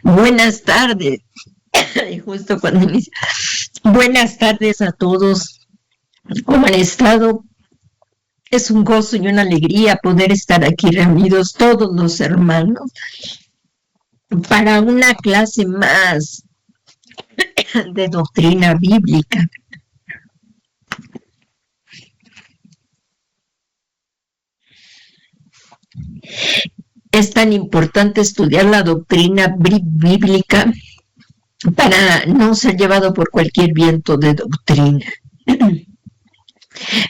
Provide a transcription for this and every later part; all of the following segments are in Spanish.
Buenas tardes. Justo cuando inicia. Buenas tardes a todos. ¿Cómo han estado? Es un gozo y una alegría poder estar aquí reunidos todos los hermanos para una clase más de doctrina bíblica. Es tan importante estudiar la doctrina bíblica para no ser llevado por cualquier viento de doctrina.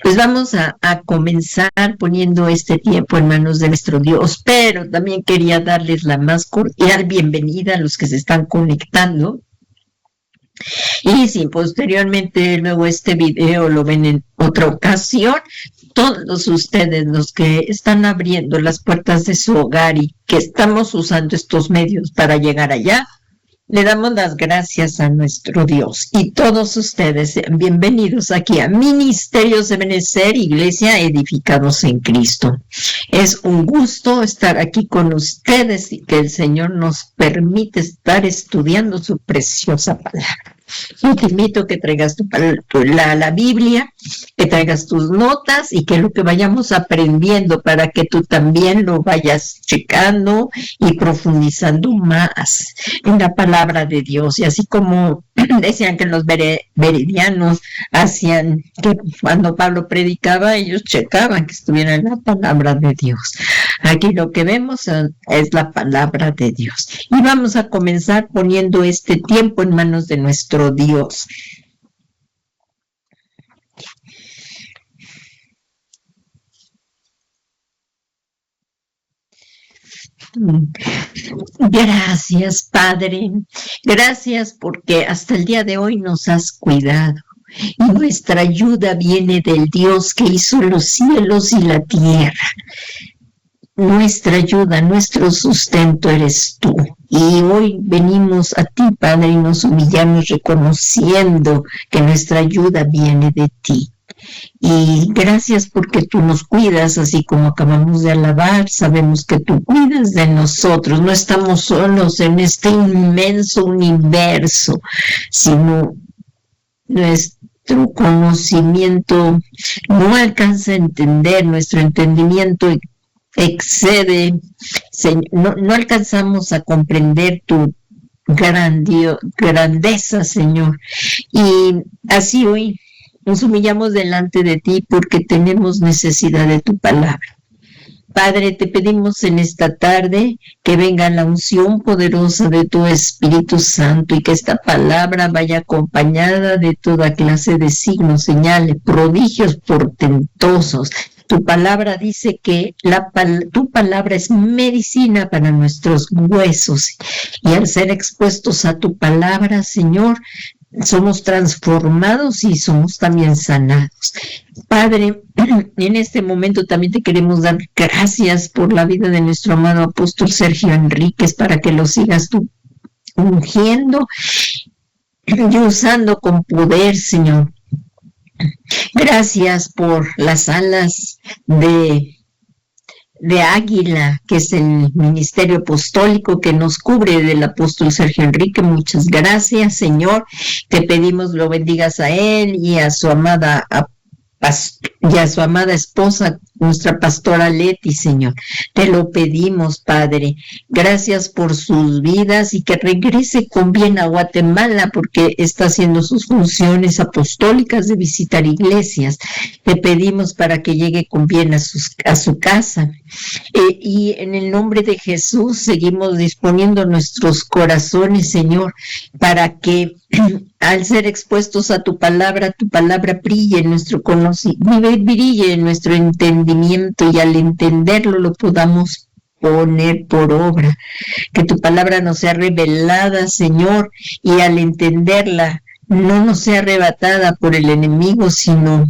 Pues vamos a comenzar poniendo este tiempo en manos de nuestro Dios, pero también quería darles la más cordial bienvenida a los que se están conectando. Y si posteriormente luego este video lo ven en otra ocasión, todos ustedes los que están abriendo las puertas de su hogar y que estamos usando estos medios para llegar allá, le damos las gracias a nuestro Dios. Y todos ustedes sean bienvenidos aquí a Ministerios de Benecer, Iglesia Edificados en Cristo. Es un gusto estar aquí con ustedes y que el Señor nos permite estar estudiando su preciosa palabra. Y te invito a que traigas la Biblia, que traigas tus notas y que lo que vayamos aprendiendo para que tú también lo vayas checando y profundizando más en la palabra de Dios. Y así como decían que los bereanianos hacían que cuando Pablo predicaba, ellos checaban que estuviera en la palabra de Dios. Aquí lo que vemos es la palabra de Dios. Y vamos a comenzar poniendo este tiempo en manos de nuestro Dios. Gracias, Padre. Gracias porque hasta el día de hoy nos has cuidado. Y nuestra ayuda viene del Dios que hizo los cielos y la tierra. Nuestra ayuda, nuestro sustento eres tú. Y hoy venimos a ti, Padre, y nos humillamos reconociendo que nuestra ayuda viene de ti. Y gracias porque tú nos cuidas, así como acabamos de alabar, sabemos que tú cuidas de nosotros. No estamos solos en este inmenso universo, sino nuestro conocimiento no alcanza a entender, nuestro entendimiento excede, no alcanzamos a comprender tu grandeza, Señor. Y así hoy nos humillamos delante de ti porque tenemos necesidad de tu palabra. Padre, te pedimos en esta tarde que venga la unción poderosa de tu Espíritu Santo y que esta palabra vaya acompañada de toda clase de signos, señales, prodigios portentosos. Tu palabra dice que tu palabra es medicina para nuestros huesos y al ser expuestos a tu palabra, Señor, somos transformados y somos también sanados. Padre, en este momento también te queremos dar gracias por la vida de nuestro amado apóstol Sergio Enríquez, para que lo sigas tú ungiendo y usando con poder, Señor. Gracias por las alas de águila, que es el ministerio apostólico que nos cubre del apóstol Sergio Enrique. Muchas gracias, Señor. Te pedimos lo bendigas a él y a su amada esposa, nuestra pastora Leti, Señor. Te lo pedimos, Padre. Gracias por sus vidas y que regrese con bien a Guatemala, porque está haciendo sus funciones apostólicas de visitar iglesias. Te pedimos para que llegue con bien a su casa. Y en el nombre de Jesús seguimos disponiendo nuestros corazones, Señor, para que al ser expuestos a tu palabra brille en nuestro conocimiento, brille en nuestro entendimiento, y al entenderlo lo podamos poner por obra. Que tu palabra nos sea revelada, Señor, y al entenderla no nos sea arrebatada por el enemigo, sino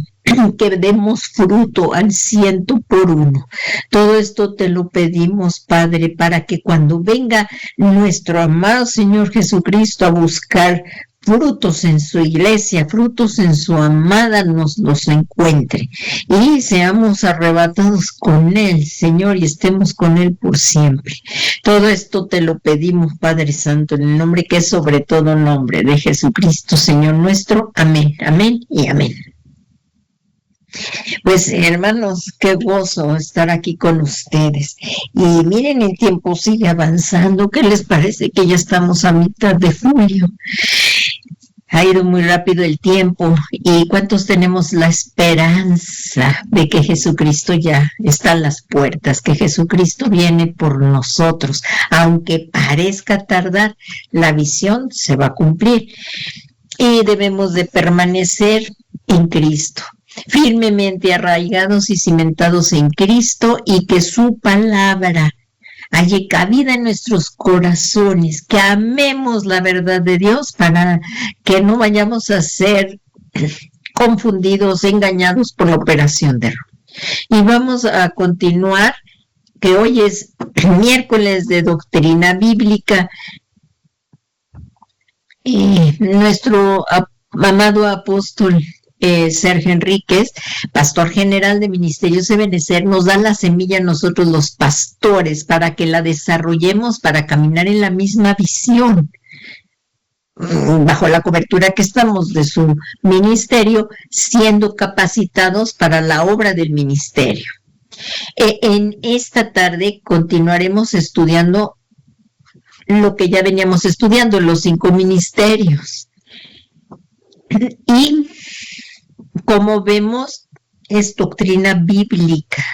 que demos fruto al 100%. Todo esto te lo pedimos, Padre, para que cuando venga nuestro amado Señor Jesucristo a buscar frutos en su iglesia, frutos en su amada, nos los encuentre y seamos arrebatados con Él, Señor, y estemos con Él por siempre. Todo esto te lo pedimos, Padre Santo, en el nombre que es sobre todo nombre de Jesucristo, Señor nuestro. Amén, amén y amén. Pues hermanos, qué gozo estar aquí con ustedes. Y miren, el tiempo sigue avanzando. ¿Qué les parece que ya estamos a mitad de julio? Ha ido muy rápido el tiempo. ¿Y cuántos tenemos la esperanza de que Jesucristo ya está a las puertas, que Jesucristo viene por nosotros? Aunque parezca tardar, la visión se va a cumplir. Y debemos de permanecer en Cristo, firmemente arraigados y cimentados en Cristo, y que su palabra halle cabida en nuestros corazones, que amemos la verdad de Dios para que no vayamos a ser confundidos, engañados por la operación de error. Y vamos a continuar, que hoy es miércoles de doctrina bíblica. Nuestro amado apóstol Sergio Enríquez, pastor general de Ministerios Ebenecer, nos da la semilla a nosotros los pastores para que la desarrollemos para caminar en la misma visión, bajo la cobertura que estamos de su ministerio, siendo capacitados para la obra del ministerio. En esta tarde continuaremos estudiando lo que ya veníamos estudiando, los 5 ministerios. Y como vemos, es doctrina bíblica.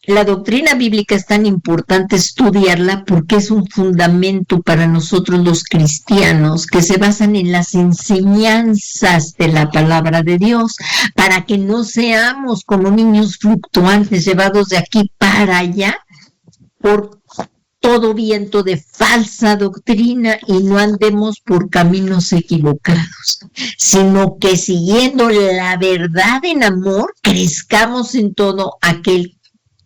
La doctrina bíblica es tan importante estudiarla porque es un fundamento para nosotros los cristianos, que se basan en las enseñanzas de la palabra de Dios, para que no seamos como niños fluctuantes llevados de aquí para allá por todo viento de falsa doctrina y no andemos por caminos equivocados, sino que siguiendo la verdad en amor, crezcamos en todo aquel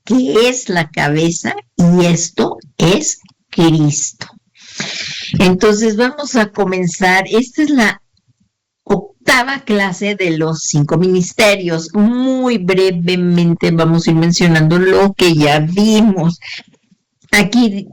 que es la cabeza, y esto es Cristo. Entonces vamos a comenzar. Esta es la 8ª clase de los 5 ministerios. Muy brevemente vamos a ir mencionando lo que ya vimos. Aquí,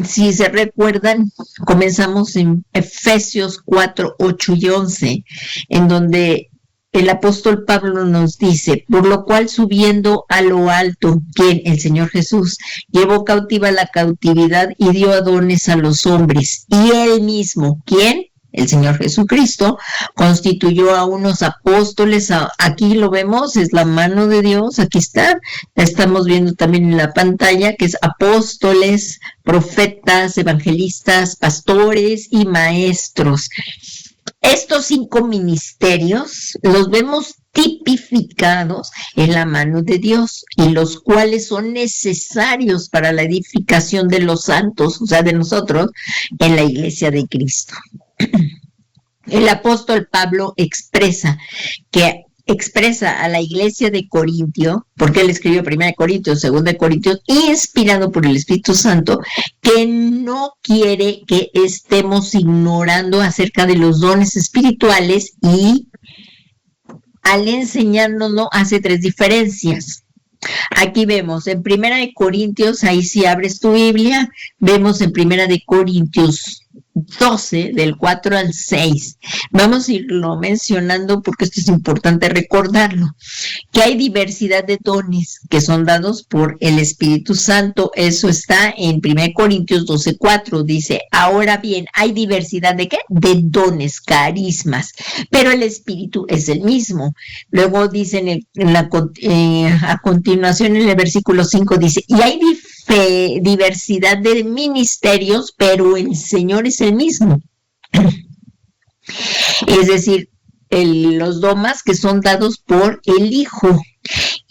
si se recuerdan, comenzamos en Efesios 4, 8 y 11, en donde el apóstol Pablo nos dice: por lo cual, subiendo a lo alto, quien, el Señor Jesús, llevó cautiva la cautividad y dio a dones a los hombres, y él mismo, ¿quién? El Señor Jesucristo, constituyó a unos apóstoles. Aquí lo vemos, es la mano de Dios, aquí está, la estamos viendo también en la pantalla, que es apóstoles, profetas, evangelistas, pastores y maestros. Estos 5 ministerios los vemos tipificados en la mano de Dios, y los cuales son necesarios para la edificación de los santos, o sea, de nosotros, en la iglesia de Cristo. El apóstol Pablo expresa a la iglesia de Corintio, porque él escribió 1 Corintios, 2 Corintios, inspirado por el Espíritu Santo, que no quiere que estemos ignorando acerca de los dones espirituales, y al enseñárnoslo hace 3 diferencias. Aquí vemos en 1 Corintios, ahí si abres tu Biblia, vemos en 1 Corintios 12, del 4 al 6. Vamos a irlo mencionando porque esto es importante recordarlo, que hay diversidad de dones que son dados por el Espíritu Santo. Eso está en 1 Corintios 12, 4. Dice: ahora bien, hay diversidad ¿de qué? De dones, carismas, pero el Espíritu es el mismo. Luego dice a continuación en el versículo 5, dice: y hay diversidad de ministerios, pero el Señor es el mismo. Es decir, los dones que son dados por el Hijo.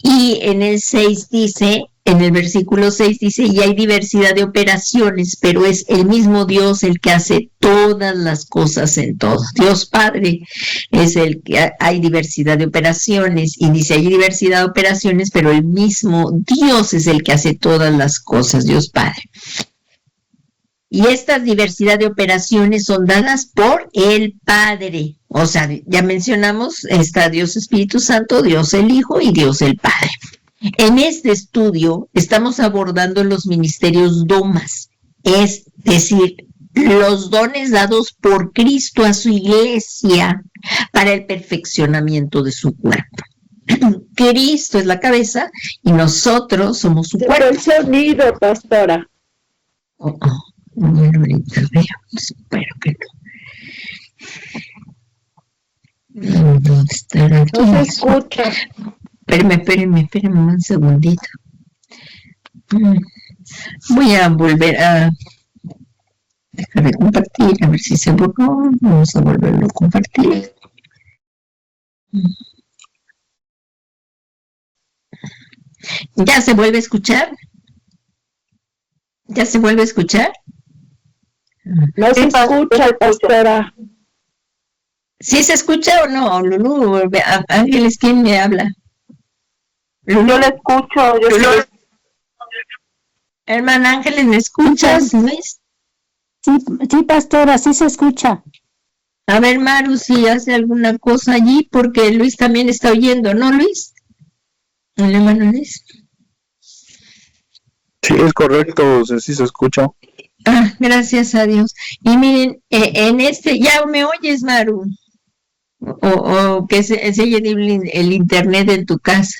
Y en el 6 dice, en el versículo 6 dice: y hay diversidad de operaciones, pero es el mismo Dios el que hace todas las cosas en todo. Dios Padre es el que hay diversidad de operaciones, y dice: hay diversidad de operaciones, pero el mismo Dios es el que hace todas las cosas, Dios Padre. Y esta diversidad de operaciones son dadas por el Padre. O sea, ya mencionamos, está Dios Espíritu Santo, Dios el Hijo y Dios el Padre. En este estudio estamos abordando los ministerios domas, es decir, los dones dados por Cristo a su iglesia para el perfeccionamiento de su cuerpo. Cristo es la cabeza y nosotros somos su cuerpo. El sonido, pastora. Bueno, ahorita veo, espero que no. No estar aquí. No se escucha. Espérame un segundito. Voy a volver a dejar de compartir, a ver si se borró. Vamos a volverlo a compartir. ¿Ya se vuelve a escuchar? ¿Ya se vuelve a escuchar? No se escucha, pastora. ¿Sí se escucha o no, Lulú? Ángeles, ¿quién me habla? Lulú. Yo le escucho. Hermana Ángeles, ¿me escuchas, Luis? Sí, pastora, sí se escucha. A ver, Maru, si hace alguna cosa allí, porque Luis también está oyendo, ¿no, Luis? ¿El hermano Luis? Sí, es correcto, sí se escucha. Ah, gracias a Dios. Y miren, en este, ¿ya me oyes, Maru? O que se oye el internet en tu casa.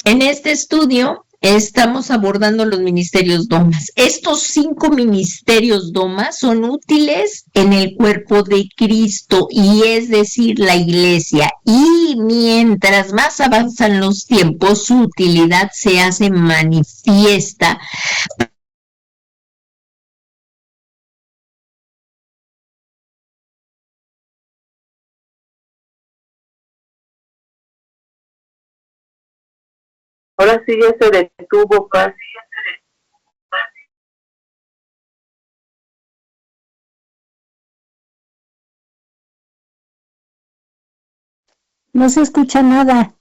En este estudio estamos abordando los ministerios domas. Estos 5 ministerios domas son útiles en el cuerpo de Cristo, y es decir, la iglesia. Y mientras más avanzan los tiempos, su utilidad se hace manifiesta. Ahora sí ya se detuvo casi. No se escucha nada.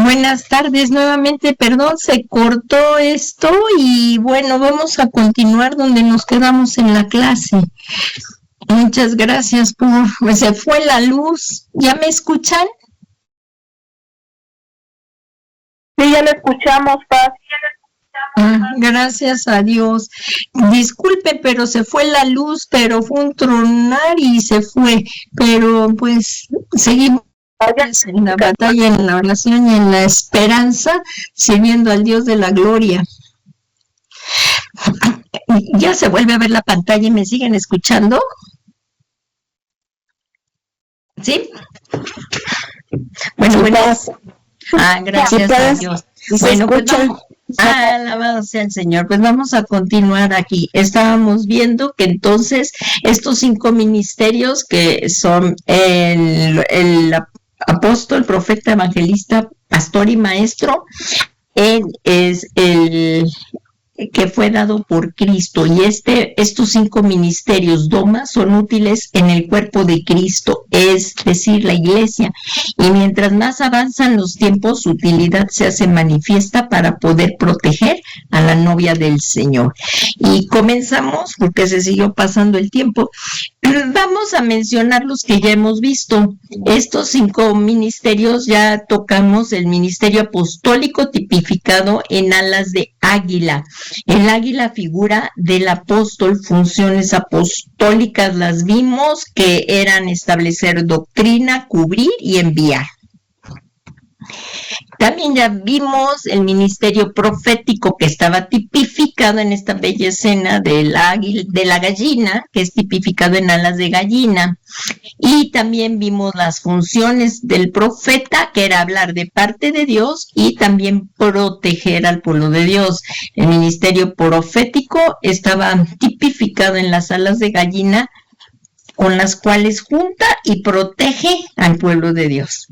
Buenas tardes nuevamente, perdón, se cortó esto y bueno, vamos a continuar donde nos quedamos en la clase. Muchas gracias se fue la luz, ¿ya me escuchan? Sí, ya lo escuchamos, Paz. Gracias a Dios. Disculpe, pero se fue la luz, pero fue un tronar y se fue, pero pues seguimos en la batalla, en la oración y en la esperanza, sirviendo al Dios de la gloria. Ya se vuelve a ver la pantalla y me siguen escuchando. ¿Sí? Bueno. Gracias a Dios. Bueno, pues vamos. Alabado sea el Señor. Pues vamos a continuar aquí. Estábamos viendo que entonces estos 5 ministerios que son el apóstol, profeta, evangelista, pastor y maestro, es el que fue dado por Cristo, y estos 5 ministerios domas son útiles en el cuerpo de Cristo, es decir, la iglesia, y mientras más avanzan los tiempos, su utilidad se hace manifiesta para poder proteger a la novia del Señor. Y comenzamos, porque se siguió pasando el tiempo, vamos a mencionar los que ya hemos visto. Estos 5 ministerios ya tocamos el ministerio apostólico tipificado en alas de águila. El águila figura del apóstol, funciones apostólicas las vimos, que eran establecer doctrina, cubrir y enviar. También ya vimos el ministerio profético, que estaba tipificado en esta bella escena de la gallina, que es tipificado en alas de gallina. Y también vimos las funciones del profeta, que era hablar de parte de Dios y también proteger al pueblo de Dios. El ministerio profético estaba tipificado en las alas de gallina, con las cuales junta y protege al pueblo de Dios.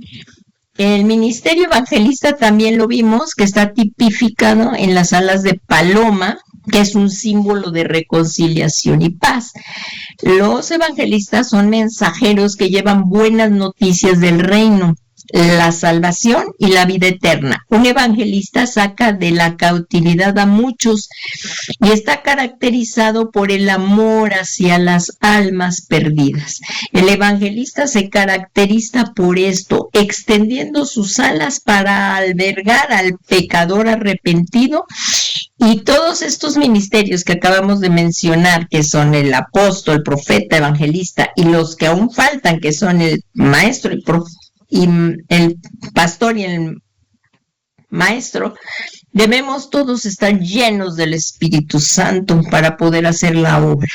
El ministerio evangelista también lo vimos, que está tipificado en las alas de paloma, que es un símbolo de reconciliación y paz. Los evangelistas son mensajeros que llevan buenas noticias del reino, la salvación y la vida eterna. Un evangelista saca de la cautividad a muchos y está caracterizado por el amor hacia las almas perdidas. El evangelista se caracteriza por esto, extendiendo sus alas para albergar al pecador arrepentido. Y todos estos ministerios que acabamos de mencionar, que son el apóstol, el profeta, evangelista, y los que aún faltan, que son el maestro y el pastor y el maestro, debemos todos estar llenos del Espíritu Santo para poder hacer la obra.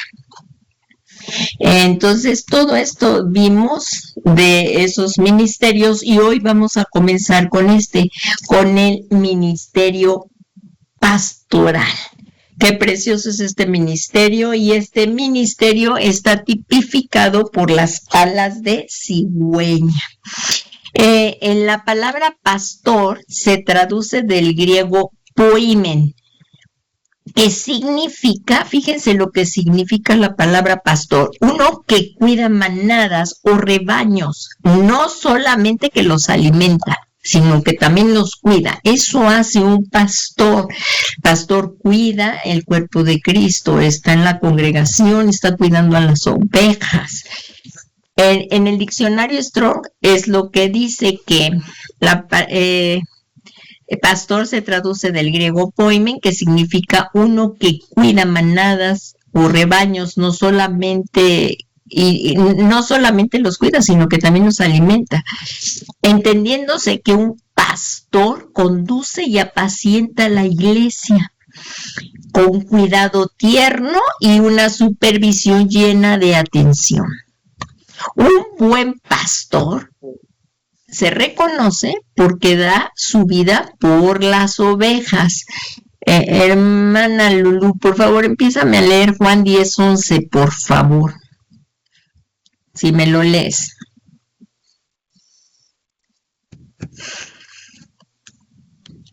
Entonces, todo esto vimos de esos ministerios, y hoy vamos a comenzar con el ministerio pastoral. Qué precioso es este ministerio, y este ministerio está tipificado por las alas de cigüeña. En la palabra pastor se traduce del griego poimen, que significa, fíjense lo que significa la palabra pastor, uno que cuida manadas o rebaños, no solamente que los alimenta, sino que también los cuida. Eso hace un pastor. Pastor cuida el cuerpo de Cristo, está en la congregación, está cuidando a las ovejas. En el diccionario Strong es lo que dice que pastor se traduce del griego poimen, que significa uno que cuida manadas o rebaños, no solamente los cuida, sino que también los alimenta, entendiéndose que un pastor conduce y apacienta la iglesia con cuidado tierno y una supervisión llena de atención. Un buen pastor se reconoce porque da su vida por las ovejas. Hermana Lulú, por favor, empiézame a leer Juan 10:11, por favor. Si me lo lees.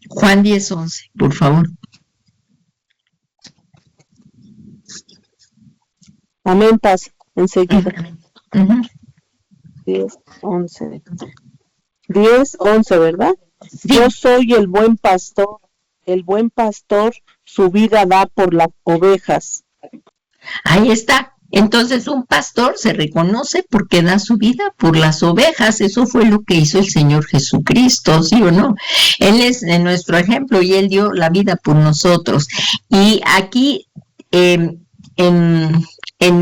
Juan 10:11, por favor. Amén, Paz. Enseguida. 10, 10:11. 10:11, ¿verdad? Yo soy el buen pastor. El buen pastor su vida da por las ovejas. Ahí está. Entonces un pastor se reconoce porque da su vida por las ovejas. Eso fue lo que hizo el Señor Jesucristo, ¿sí o no? Él es nuestro ejemplo y Él dio la vida por nosotros. Y aquí en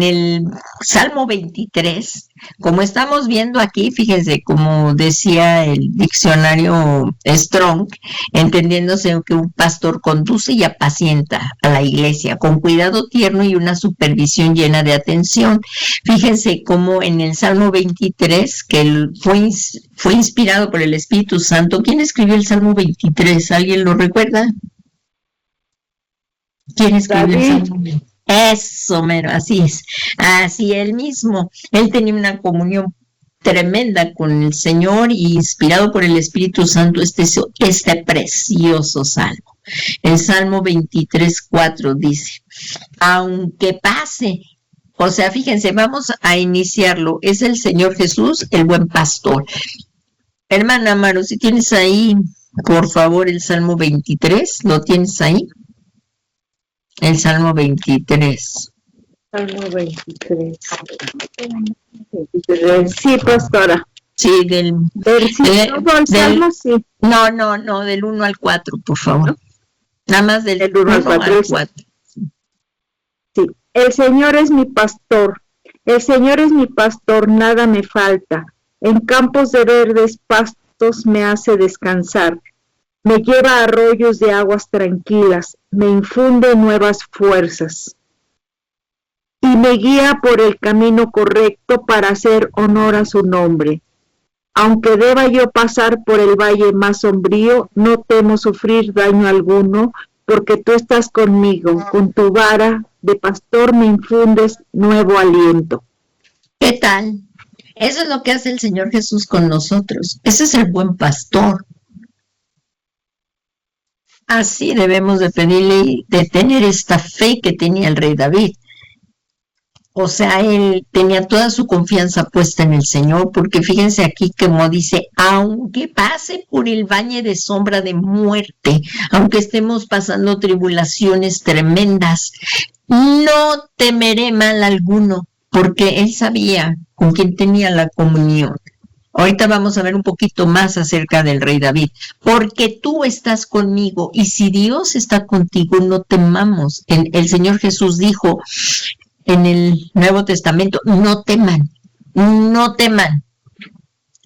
el Salmo 23, como estamos viendo aquí, fíjense, como decía el diccionario Strong, entendiéndose que un pastor conduce y apacienta a la iglesia con cuidado tierno y una supervisión llena de atención. Fíjense cómo en el Salmo 23, que fue inspirado por el Espíritu Santo. ¿Quién escribió el Salmo 23? ¿Alguien lo recuerda? ¿Quién escribió el Salmo 23? Eso, mero, así es, así él mismo. Él tenía una comunión tremenda con el Señor y inspirado por el Espíritu Santo este precioso salmo. El Salmo 23:4 dice, aunque pase, o sea, fíjense, vamos a iniciarlo, es el Señor Jesús, el buen pastor. Hermana Maru, si tienes ahí, por favor, el Salmo 23, ¿lo tienes ahí? El Salmo 23. Salmo 23. Sí, pastora. Sí, del Salmo, sí. No, del 1 al 4, por favor. Nada más del 1 al 4. Sí. El Señor es mi pastor. El Señor es mi pastor, nada me falta. En campos de verdes pastos me hace descansar. Me lleva a arroyos de aguas tranquilas, me infunde nuevas fuerzas y me guía por el camino correcto para hacer honor a su nombre. Aunque deba yo pasar por el valle más sombrío, no temo sufrir daño alguno, porque tú estás conmigo, con tu vara de pastor me infundes nuevo aliento. ¿Qué tal? Eso es lo que hace el Señor Jesús con nosotros. Ese es el buen pastor. Así debemos de pedirle, de tener esta fe que tenía el rey David. O sea, él tenía toda su confianza puesta en el Señor, porque fíjense aquí como dice, aunque pase por el valle de sombra de muerte, aunque estemos pasando tribulaciones tremendas, no temeré mal alguno, porque él sabía con quién tenía la comunión. Ahorita vamos a ver un poquito más acerca del rey David, porque tú estás conmigo y si Dios está contigo, no temamos. El Señor Jesús dijo en el Nuevo Testamento, no teman,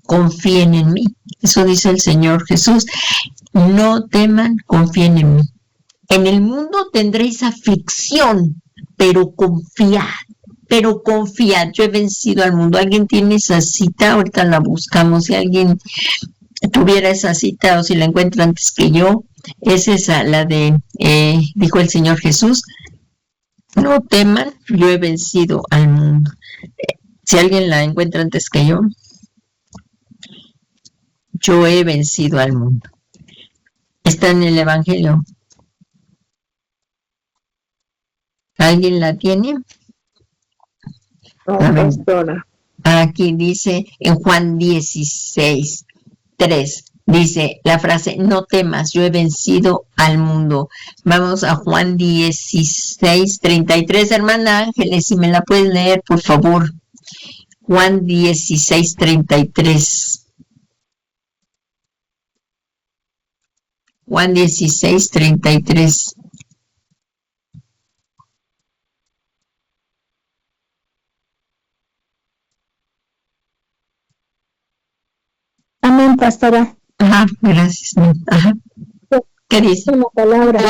confíen en mí. Eso dice el Señor Jesús, no teman, confíen en mí. En el mundo tendréis aflicción, pero confiad. Yo he vencido al mundo. ¿Alguien tiene esa cita? Ahorita la buscamos. Si alguien tuviera esa cita o si la encuentra antes que yo, es esa, la de, dijo el Señor Jesús, no teman, yo he vencido al mundo. Si alguien la encuentra antes que yo he vencido al mundo. Está en el Evangelio. ¿Alguien la tiene? No, pastora. Aquí dice en Juan 16:3, dice la frase, no temas, yo he vencido al mundo. Vamos a Juan 16:33, hermana Ángeles, si me la puedes leer, por favor. Juan 16:33. Juan 16:33. Amén, pastora. Ajá, gracias. Ajá. ¿Qué dice? La palabra.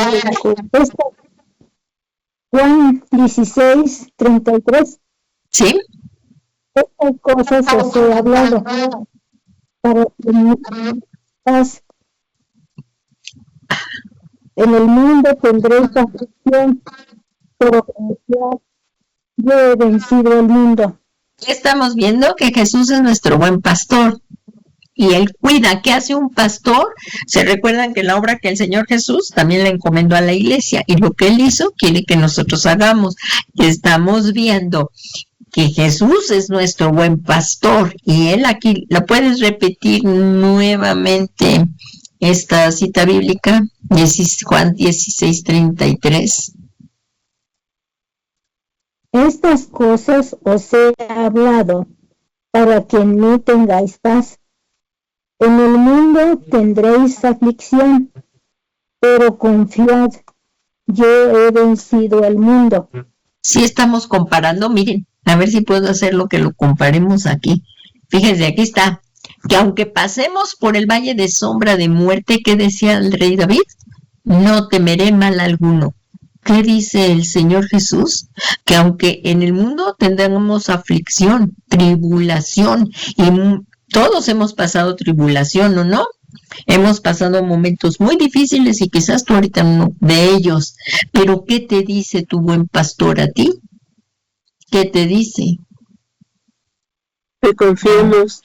Juan 16:33. ¿Sí? Estas cosas os he hablado para que paz. En el mundo tendréis aflicción, pero confiad, yo he vencido el mundo. Estamos viendo que Jesús es nuestro buen pastor y Él cuida. ¿Qué hace un pastor? Se recuerdan que la obra que el Señor Jesús también le encomendó a la iglesia y lo que Él hizo quiere que nosotros hagamos. Estamos viendo que Jesús es nuestro buen pastor y Él aquí, ¿lo puedes repetir nuevamente, esta cita bíblica, Juan 16:33. Estas cosas os he hablado para que en mí tengáis paz. En el mundo tendréis aflicción, pero confiad, yo he vencido al mundo. Si estamos comparando, miren, a ver si puedo hacer lo que lo comparemos aquí. Fíjense, aquí está, que aunque pasemos por el valle de sombra de muerte, ¿qué decía el rey David? No temeré mal alguno. ¿Qué dice el Señor Jesús? Que aunque en el mundo tendremos aflicción, tribulación, y todos hemos pasado tribulación, ¿o no? Hemos pasado momentos muy difíciles y quizás tú ahorita uno de ellos. Pero ¿qué te dice tu buen pastor a ti? ¿Qué te dice? Que confiemos.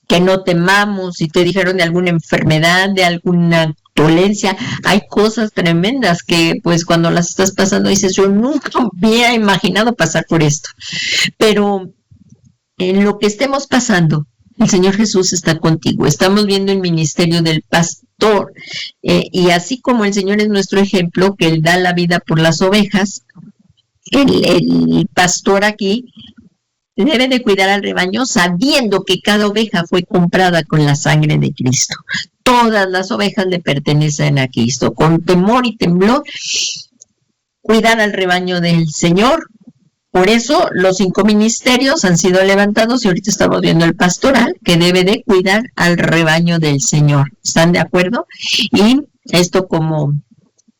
Que no temamos. Si te dijeron de alguna enfermedad, de alguna dolencia, hay cosas tremendas que pues cuando las estás pasando dices, yo nunca me había imaginado pasar por esto. Pero en lo que estemos pasando, el Señor Jesús está contigo. Estamos viendo el ministerio del pastor. Y así como el Señor es nuestro ejemplo, que Él da la vida por las ovejas, el pastor aquí debe de cuidar al rebaño sabiendo que cada oveja fue comprada con la sangre de Cristo. Todas las ovejas le pertenecen a Cristo. Con temor y temblor, cuidar al rebaño del Señor. Por eso los 5 ministerios han sido levantados y ahorita estamos viendo el pastoral que debe de cuidar al rebaño del Señor. ¿Están de acuerdo? Y esto como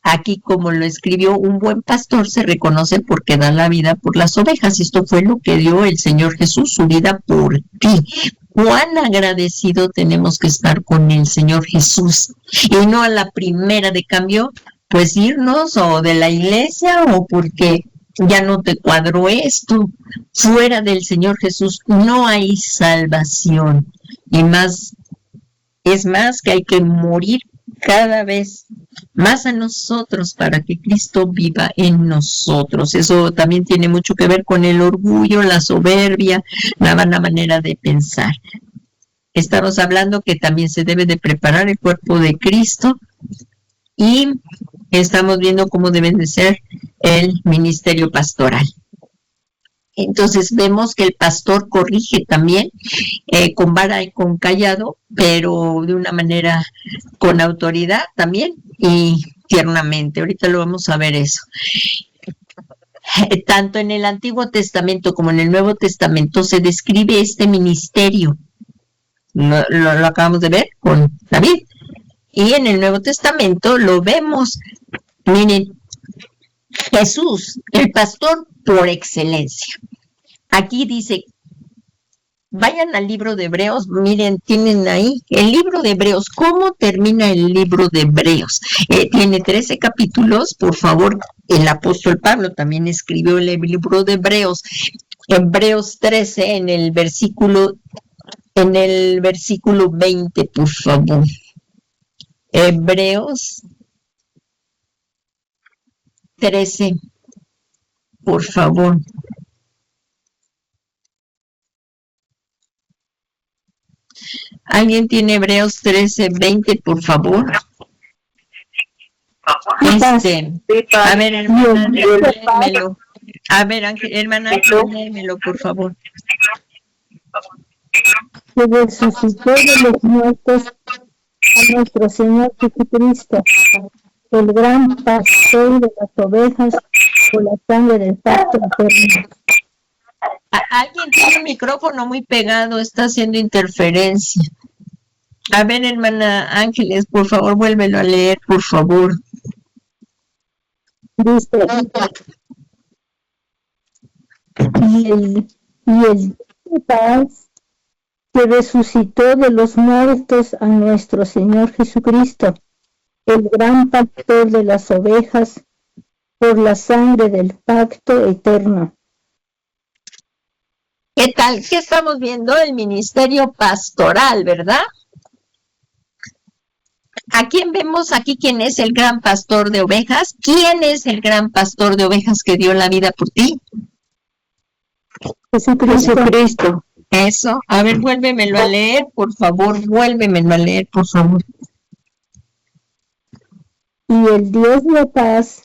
aquí como lo escribió, un buen pastor se reconoce porque da la vida por las ovejas. Esto fue lo que dio el Señor Jesús, su vida por ti. Cuán agradecido tenemos que estar con el Señor Jesús y no a la primera de cambio, pues irnos o de la iglesia o porque ya no te cuadró esto. Fuera del Señor Jesús no hay salvación. Y más, es más que hay que morir cada vez más a nosotros para que Cristo viva en nosotros. Eso también tiene mucho que ver con el orgullo, la soberbia, la vana manera de pensar. Estamos hablando que también se debe de preparar el cuerpo de Cristo y estamos viendo cómo deben de ser el ministerio pastoral. Entonces vemos que el pastor corrige también con vara y con callado, pero de una manera con autoridad también y tiernamente. Ahorita lo vamos a ver eso. Tanto en el Antiguo Testamento como en el Nuevo Testamento se describe este ministerio. Lo acabamos de ver con David. Y en el Nuevo Testamento lo vemos. Miren, Jesús, el pastor por excelencia. Aquí dice, vayan al libro de Hebreos, miren, tienen ahí el libro de Hebreos. ¿Cómo termina el libro de Hebreos? Tiene 13 capítulos, por favor, el apóstol Pablo también escribió el libro de Hebreos. Hebreos 13 en el versículo 20, por favor. Hebreos 13, por favor. ¿Alguien tiene Hebreos 13:20, por favor? A ver, hermana, léemelo. A ver, hermana, léemelo, por favor. Que resucitó de los muertos a nuestro Señor Jesucristo, el gran pastor de las ovejas, por la sangre del pacto eterno. Alguien tiene el micrófono muy pegado, está haciendo interferencia. A ver, hermana Ángeles, por favor, vuélvelo a leer, por favor. Dice, y el paz que resucitó de los muertos a nuestro Señor Jesucristo, el gran pastor de las ovejas, por la sangre del pacto eterno. ¿Qué tal? ¿Qué estamos viendo? El ministerio pastoral, ¿verdad? ¿A quién vemos aquí? ¿Quién es el gran pastor de ovejas? ¿Quién es el gran pastor de ovejas que dio la vida por ti? Jesucristo. Eso. A ver, vuélvemelo a leer, por favor. Vuélvemelo a leer, por favor. y el Dios de paz,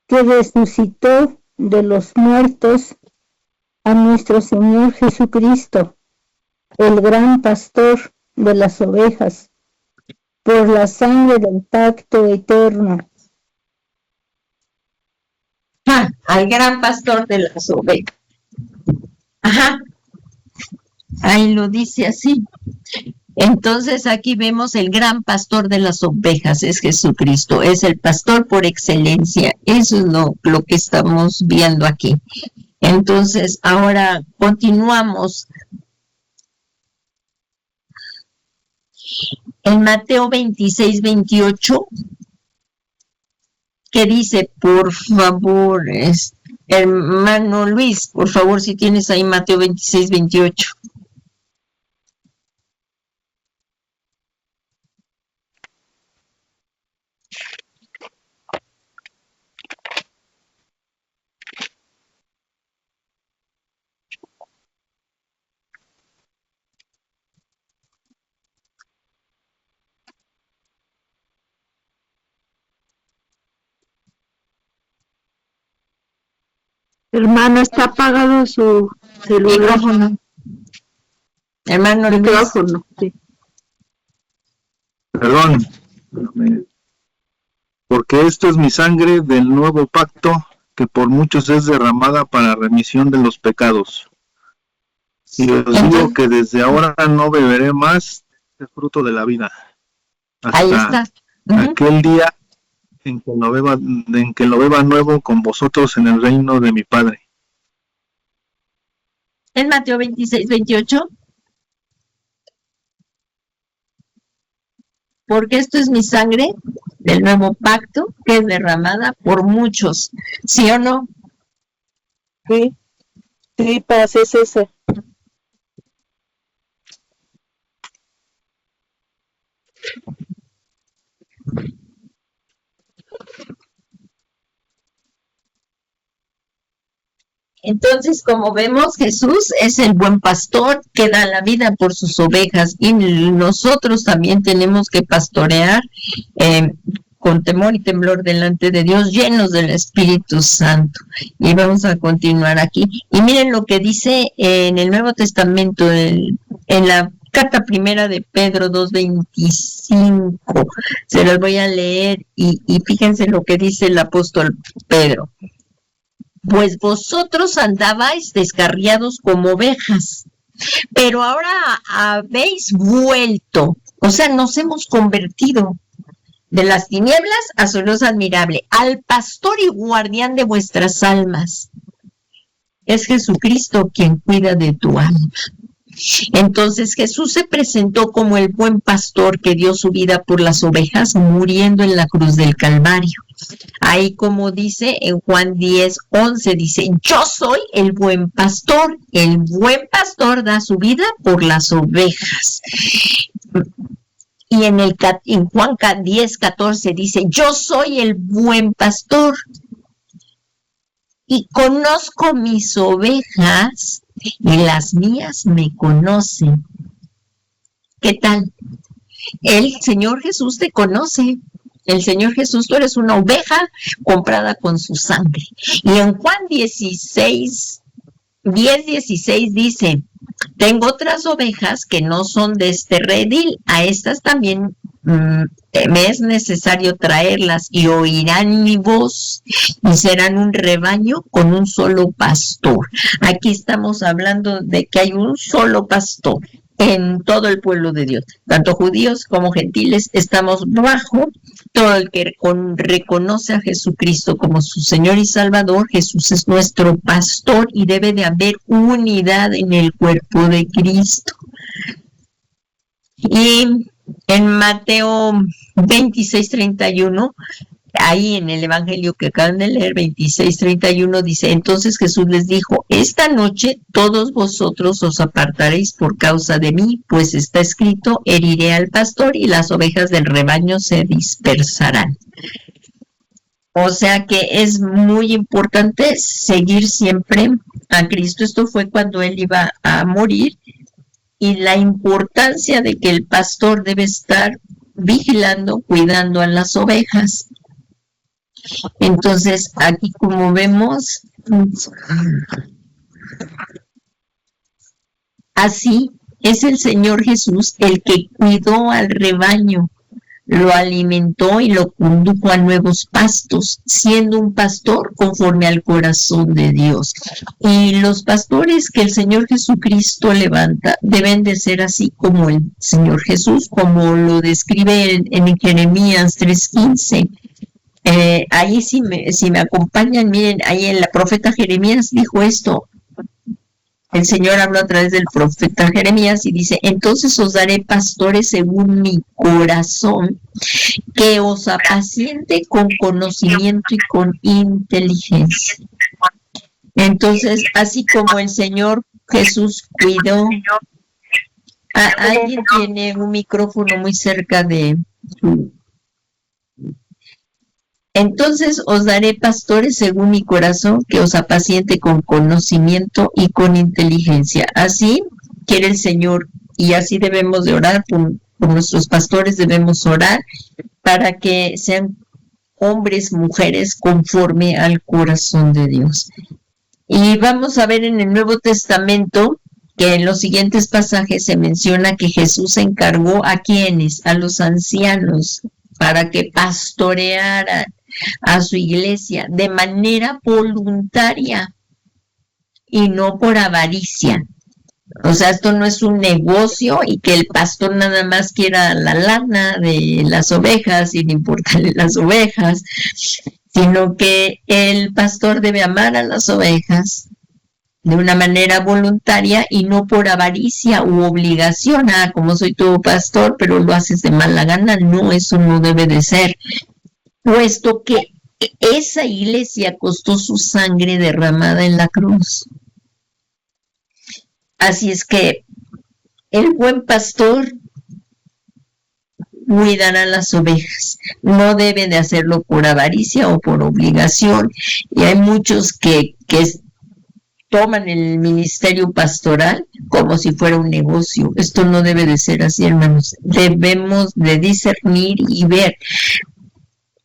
que resucitó de los muertos a nuestro Señor Jesucristo, el gran pastor de las ovejas, por la sangre del pacto eterno. Al gran pastor de las ovejas. Ajá. Ahí lo dice así. Entonces aquí vemos el gran pastor de las ovejas, es Jesucristo, es el pastor por excelencia. Eso es lo que estamos viendo aquí. Entonces, ahora continuamos. En Mateo 26, 28, que dice, por favor, hermano Luis, por favor, si tienes ahí Mateo 26, 28. Hermano, está apagado su celular. Micrófono. Hermano Luis. Micrófono, sí. Perdón. Porque esto es mi sangre del nuevo pacto, que por muchos es derramada para remisión de los pecados. Y os digo que desde ahora no beberé más el fruto de la vida, Ahí está. hasta aquel día en que lo beba nuevo con vosotros en el reino de mi Padre. En Mateo 26, 28. Porque esto es mi sangre del nuevo pacto, que es derramada por muchos. ¿Sí o no? Sí, paz, es ese. Entonces, como vemos, Jesús es el buen pastor que da la vida por sus ovejas, y nosotros también tenemos que pastorear con temor y temblor delante de Dios, llenos del Espíritu Santo. Y vamos a continuar aquí. Y miren lo que dice en el Nuevo Testamento, en la carta primera de Pedro 2:25. Se los voy a leer y fíjense lo que dice el apóstol Pedro. Pues vosotros andabais descarriados como ovejas, pero ahora habéis vuelto, o sea, nos hemos convertido de las tinieblas a su luz admirable, al pastor y guardián de vuestras almas. Es Jesucristo quien cuida de tu alma. Entonces Jesús se presentó como el buen pastor que dio su vida por las ovejas, muriendo en la cruz del Calvario. Ahí, como dice en Juan 10:11, dice, yo soy el buen pastor da su vida por las ovejas. Y en Juan 10:14 dice, yo soy el buen pastor y conozco mis ovejas y las mías me conocen. ¿Qué tal? El Señor Jesús te conoce. El Señor Jesús, tú eres una oveja comprada con su sangre. Y en Juan 10:16 dice, tengo otras ovejas que no son de este redil, a estas también me es necesario traerlas y oirán mi voz y serán un rebaño con un solo pastor. Aquí estamos hablando de que hay un solo pastor en todo el pueblo de Dios, tanto judíos como gentiles, estamos bajo todo el que reconoce a Jesucristo como su Señor y Salvador. Jesús es nuestro pastor y debe de haber unidad en el cuerpo de Cristo. Y en Mateo 26:31, ahí en el Evangelio que acaban de leer, 26:31, dice, entonces Jesús les dijo, esta noche todos vosotros os apartaréis por causa de mí, pues está escrito, heriré al pastor y las ovejas del rebaño se dispersarán. O sea que es muy importante seguir siempre a Cristo. Esto fue cuando Él iba a morir, y la importancia de que el pastor debe estar vigilando, cuidando a las ovejas. Entonces, aquí como vemos, así es el Señor Jesús el que cuidó al rebaño, lo alimentó y lo condujo a nuevos pastos, siendo un pastor conforme al corazón de Dios. Y los pastores que el Señor Jesucristo levanta deben de ser así como el Señor Jesús, como lo describe en Jeremías 3:15. Ahí si me acompañan, miren, ahí el profeta Jeremías dijo esto. El Señor habló a través del profeta Jeremías y dice: entonces os daré pastores según mi corazón, que os apaciente con conocimiento y con inteligencia. Entonces, así como el Señor Jesús cuidó, alguien tiene un micrófono muy cerca de... Entonces os daré pastores según mi corazón, que os apaciente con conocimiento y con inteligencia. Así quiere el Señor, y así debemos de orar por nuestros pastores, debemos orar para que sean hombres, mujeres, conforme al corazón de Dios. Y vamos a ver en el Nuevo Testamento que en los siguientes pasajes se menciona que Jesús encargó a quienes, a los ancianos, para que pastorearan a su iglesia de manera voluntaria y no por avaricia. O sea, esto no es un negocio y que el pastor nada más quiera la lana de las ovejas sin importarle las ovejas, sino que el pastor debe amar a las ovejas de una manera voluntaria y no por avaricia u obligación. Como soy tu pastor, pero lo haces de mala gana. No, eso no debe de ser, puesto que esa iglesia costó su sangre derramada en la cruz. Así es que el buen pastor cuidará las ovejas, no debe de hacerlo por avaricia o por obligación. Y hay muchos que toman el ministerio pastoral como si fuera un negocio. Esto no debe de ser así, hermanos. Debemos de discernir y ver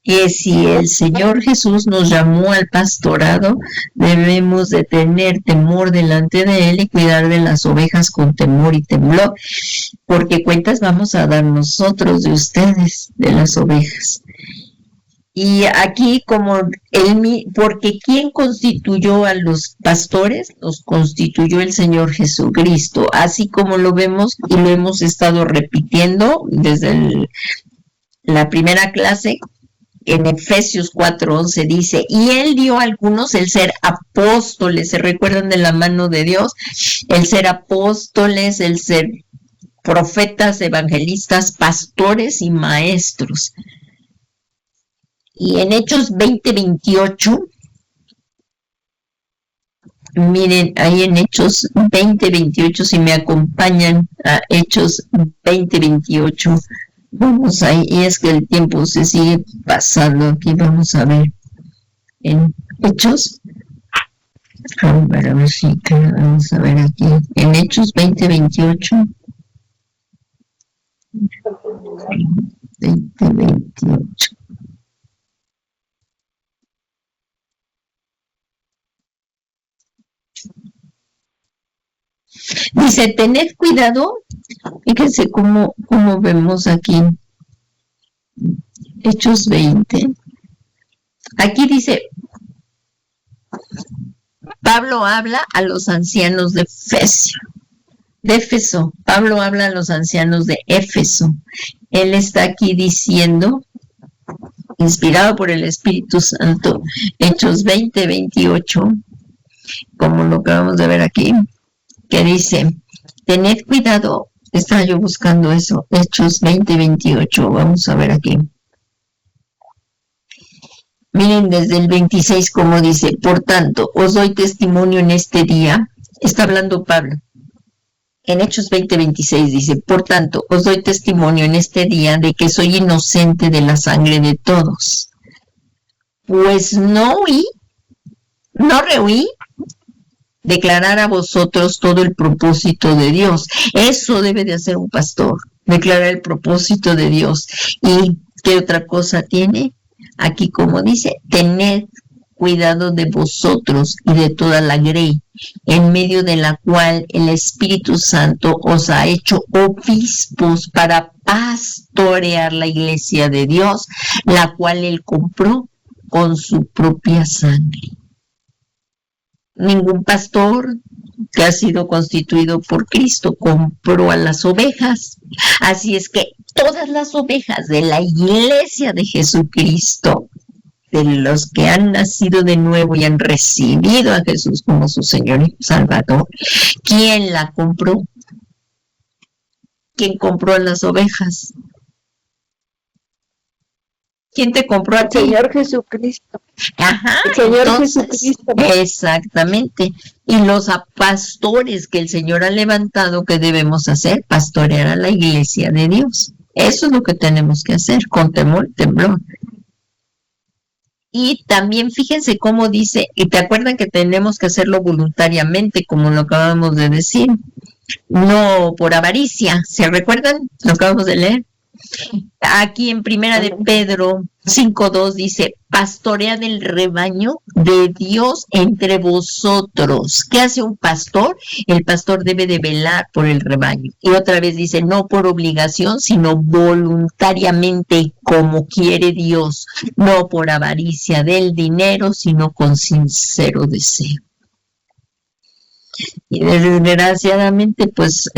que si el Señor Jesús nos llamó al pastorado, debemos de tener temor delante de Él y cuidar de las ovejas con temor y temblor, porque cuentas vamos a dar nosotros de ustedes, de las ovejas. Y aquí porque ¿quién constituyó a los pastores? Los constituyó el Señor Jesucristo, así como lo vemos y lo hemos estado repitiendo desde la primera clase. En Efesios 4:11 dice: y Él dio a algunos el ser apóstoles. ¿Se recuerdan de la mano de Dios? El ser apóstoles, el ser profetas, evangelistas, pastores y maestros. Y en Hechos 20:28, miren, ahí en Hechos 20:28, si me acompañan a Hechos 20:28, vamos ahí, y es que el tiempo se sigue pasando. Aquí vamos a ver en Hechos, vamos a ver aquí, en Hechos 20:28. 20:28. Dice: tened cuidado. Fíjense cómo vemos aquí Hechos 20. Aquí dice, Pablo habla a los ancianos de Éfeso. Pablo habla a los ancianos de Éfeso. Él está aquí diciendo, inspirado por el Espíritu Santo, Hechos 20:28, como lo acabamos de ver aquí, que dice: tened cuidado. Estaba yo buscando eso, Hechos 20:28, vamos a ver aquí. Miren desde el 26 como dice: por tanto, os doy testimonio en este día. Está hablando Pablo. En Hechos 20:26 dice: por tanto, os doy testimonio en este día de que soy inocente de la sangre de todos. Pues no rehuí declarar a vosotros todo el propósito de Dios. Eso debe de hacer un pastor, declarar el propósito de Dios. ¿Y qué otra cosa tiene? aquí como dice, tened cuidado de vosotros y de toda la grey, en medio de la cual el Espíritu Santo os ha hecho obispos para pastorear la iglesia de Dios, la cual él compró con su propia sangre. Ningún pastor que ha sido constituido por Cristo compró a las ovejas. Así es que todas las ovejas de la iglesia de Jesucristo, de los que han nacido de nuevo y han recibido a Jesús como su Señor y Salvador, ¿quién la compró? ¿Quién compró a las ovejas? ¿Quién te compró a ti? El Señor Jesucristo. Ajá, el Señor entonces, Jesucristo. Exactamente. Y los pastores que el Señor ha levantado, ¿qué debemos hacer? Pastorear a la iglesia de Dios. Eso es lo que tenemos que hacer, con temor, temblor. Y también fíjense cómo dice, y te acuerdan que tenemos que hacerlo voluntariamente, como lo acabamos de decir, no por avaricia. ¿Se recuerdan? Lo acabamos de leer. Aquí en Primera de Pedro 5:2 dice, pastoread el rebaño de Dios entre vosotros. ¿Qué hace un pastor? El pastor debe de velar por el rebaño. Y otra vez dice, no por obligación, sino voluntariamente, como quiere Dios, no por avaricia del dinero, sino con sincero deseo. Y desgraciadamente, pues,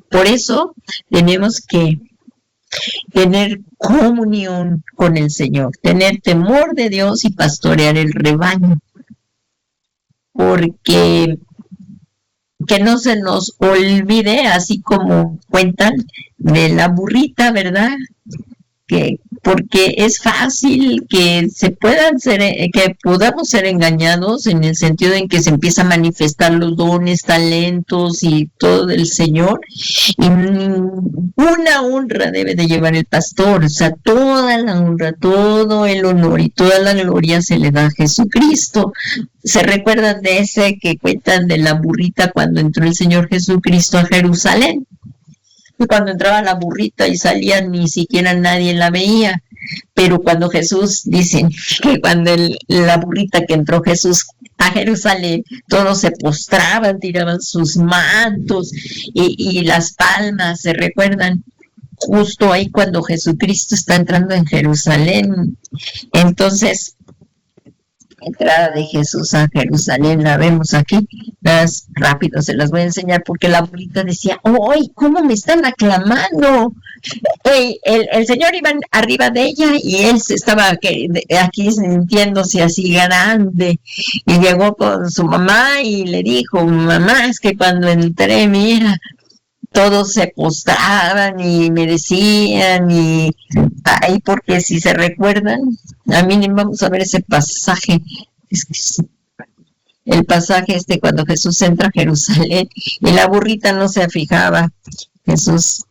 por eso tenemos que tener comunión con el Señor, tener temor de Dios y pastorear el rebaño, porque que no se nos olvide, así como cuentan de la burrita, ¿verdad? Porque es fácil que que podamos ser engañados en el sentido en que se empieza a manifestar los dones, talentos y todo del Señor, y ninguna honra debe de llevar el pastor, o sea, toda la honra, todo el honor y toda la gloria se le da a Jesucristo. ¿Se recuerdan de ese que cuentan de la burrita cuando entró el Señor Jesucristo a Jerusalén? Cuando entraba la burrita y salía, ni siquiera nadie la veía. Pero cuando Jesús, dicen que cuando la burrita que entró Jesús a Jerusalén, todos se postraban, tiraban sus mantos y las palmas, ¿se recuerdan? Justo ahí cuando Jesucristo está entrando en Jerusalén. Entonces, entrada de Jesús a Jerusalén, la vemos aquí, más rápido se las voy a enseñar, porque la burrita decía, ¡ay, cómo me están aclamando! El Señor iba arriba de ella y él se estaba aquí sintiéndose así grande, y llegó con su mamá y le dijo, mamá, es que cuando entré, mira, todos se postraban y me decían, y ahí, porque si se recuerdan, a mí vamos a ver ese pasaje, es que el pasaje cuando Jesús entra a Jerusalén y la burrita no se fijaba, Jesús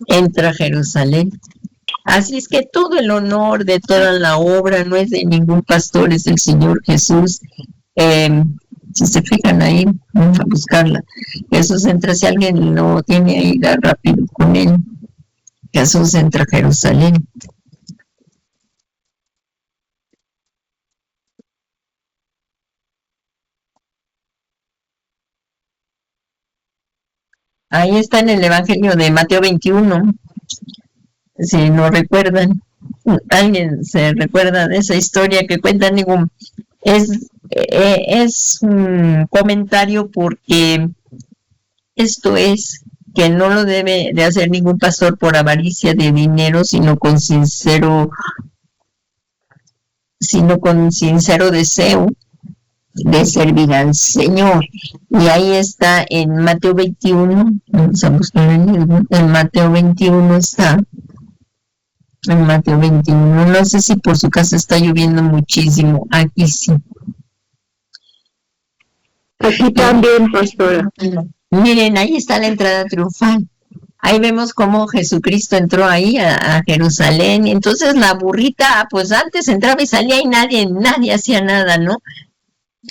entra a Jerusalén. Así es que todo el honor de toda la obra no es de ningún pastor, es del Señor Jesús. Si se fijan ahí, vamos a buscarla. Jesús entra, si alguien lo tiene ahí, da rápido con él. Jesús entra a Jerusalén. Ahí está en el Evangelio de Mateo 21, si no recuerdan. ¿Alguien se recuerda de esa historia que cuenta? Es un comentario, porque esto es que no lo debe de hacer ningún pastor por avaricia de dinero, sino con sincero deseo de servir al Señor. Y ahí está en Mateo 21, vamos a buscar en Mateo 21 está. En Mateo 21, no sé si por su casa está lloviendo muchísimo, aquí sí. Aquí también, pastora. Miren, ahí está la entrada triunfal. Ahí vemos cómo Jesucristo entró ahí a Jerusalén. Y entonces la burrita, pues antes entraba y salía y nadie hacía nada, ¿no?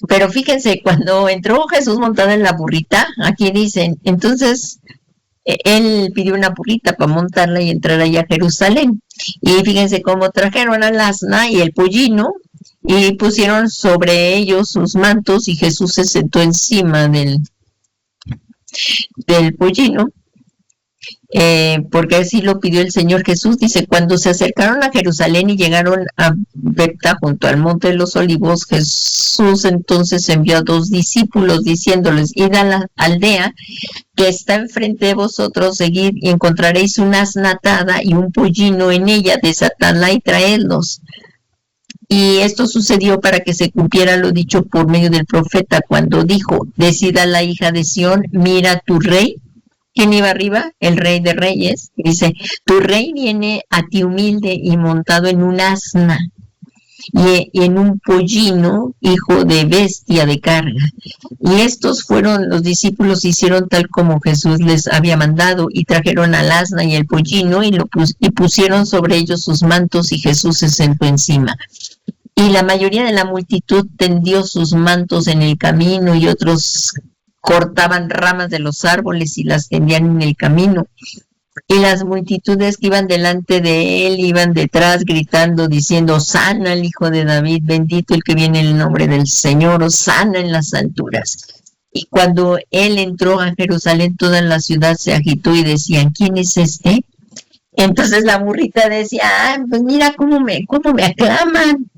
Pero fíjense, cuando entró Jesús montado en la burrita, aquí dicen, entonces él pidió una burrita para montarla y entrar allá a Jerusalén. Y fíjense cómo trajeron al asna y el pollino y pusieron sobre ellos sus mantos y Jesús se sentó encima del pollino. Porque así lo pidió el Señor Jesús. Dice, cuando se acercaron a Jerusalén y llegaron a Betá junto al monte de los olivos, Jesús entonces envió a 2 discípulos diciéndoles, id a la aldea que está enfrente de vosotros, seguid y encontraréis una asna atada y un pollino en ella, desatadla y traedlos. Y esto sucedió para que se cumpliera lo dicho por medio del profeta cuando dijo, decida la hija de Sión, mira tu rey. ¿Quién iba arriba? El Rey de Reyes. Dice, tu rey viene a ti humilde y montado en un asna y en un pollino, hijo de bestia de carga. Y estos fueron, los discípulos hicieron tal como Jesús les había mandado y trajeron al asna y el pollino y pusieron sobre ellos sus mantos y Jesús se sentó encima. Y la mayoría de la multitud tendió sus mantos en el camino y otros cortaban ramas de los árboles y las tendían en el camino. Y las multitudes que iban delante de él iban detrás gritando, diciendo, Hosana el Hijo de David, bendito el que viene en el nombre del Señor, Hosana en las alturas. Y cuando él entró a Jerusalén, toda la ciudad se agitó y decían, ¿quién es este? Entonces la burrita decía, pues mira cómo me aclaman.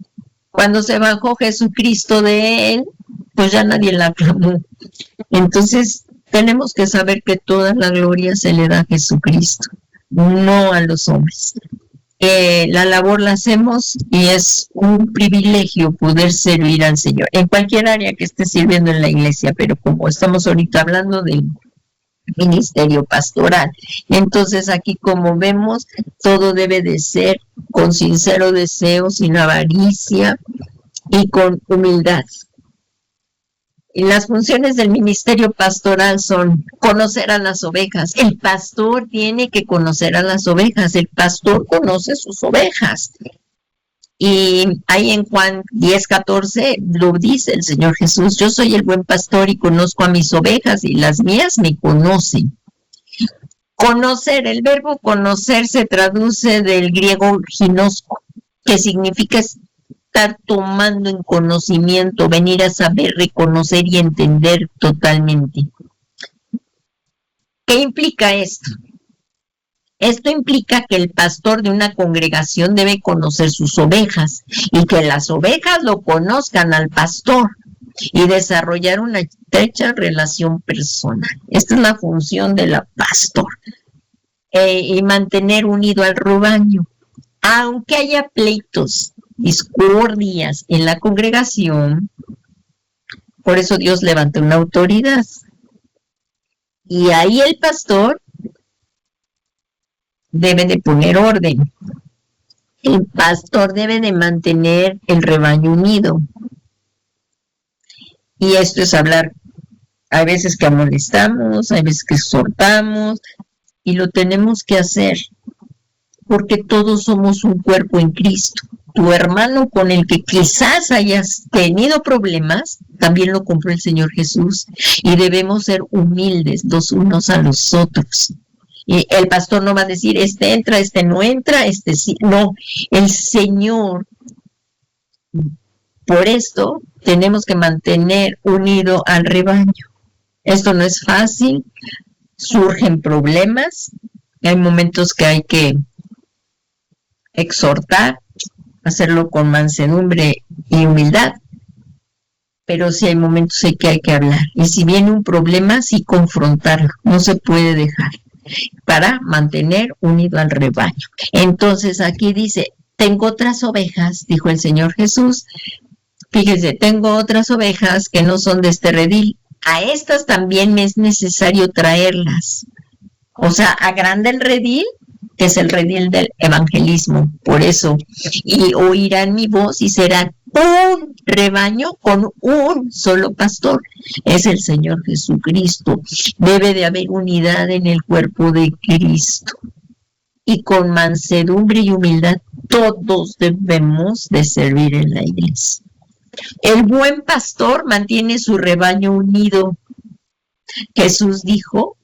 Cuando se bajó Jesucristo de él, pues ya nadie la aclamó. Entonces, tenemos que saber que toda la gloria se le da a Jesucristo, no a los hombres. La labor la hacemos y es un privilegio poder servir al Señor, en cualquier área que esté sirviendo en la iglesia, pero como estamos ahorita hablando del ministerio pastoral, entonces aquí como vemos, todo debe de ser con sincero deseo, sin avaricia y con humildad. Y las funciones del ministerio pastoral son conocer a las ovejas. El pastor tiene que conocer a las ovejas. El pastor conoce sus ovejas. Y ahí en Juan 10:14 lo dice el Señor Jesús, yo soy el buen pastor y conozco a mis ovejas y las mías me conocen. Conocer, el verbo conocer se traduce del griego ginosco, que significa estar tomando en conocimiento, venir a saber, reconocer y entender totalmente. ¿Qué implica esto? Esto implica que el pastor de una congregación debe conocer sus ovejas y que las ovejas lo conozcan al pastor y desarrollar una estrecha relación personal. Esta es la función de la pastor. Y mantener unido al rebaño. Aunque haya pleitos, discordias en la congregación, por eso Dios levanta una autoridad. Y ahí el pastor debe de poner orden. El pastor debe de mantener el rebaño unido. Y esto es hablar, hay veces que amonestamos, hay veces que exhortamos, y lo tenemos que hacer, porque todos somos un cuerpo en Cristo. Tu hermano con el que quizás hayas tenido problemas, también lo compró el Señor Jesús, y debemos ser humildes los unos a los otros. Y el pastor no va a decir, este entra, este no entra, este sí. No, el Señor. Por esto tenemos que mantener unido al rebaño. Esto no es fácil, surgen problemas, hay momentos que hay que exhortar, hacerlo con mansedumbre y humildad, pero sí hay momentos en que hay que hablar. Y si viene un problema, sí confrontarlo, no se puede dejar, para mantener unido al rebaño. Entonces aquí dice, tengo otras ovejas, dijo el Señor Jesús, fíjese, tengo otras ovejas que no son de este redil, a estas también me es necesario traerlas. O sea, agranda el redil, que es el redil del evangelismo, por eso, y oirán mi voz y serán un rebaño con un solo pastor, es el Señor Jesucristo. Debe de haber unidad en el cuerpo de Cristo, y con mansedumbre y humildad todos debemos de servir en la iglesia. El buen pastor mantiene su rebaño unido. Jesús dijo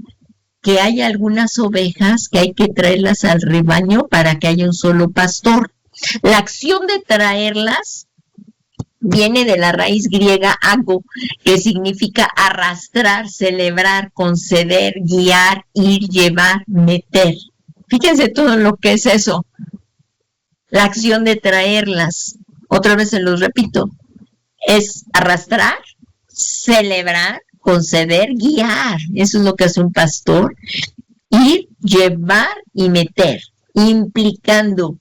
que hay algunas ovejas que hay que traerlas al rebaño para que haya un solo pastor. La acción de traerlas viene de la raíz griega ago, que significa arrastrar, celebrar, conceder, guiar, ir, llevar, meter. Fíjense todo lo que es eso. La acción de traerlas, otra vez se los repito, es arrastrar, celebrar, conceder, guiar. Eso es lo que hace un pastor. Ir, llevar y meter, implicando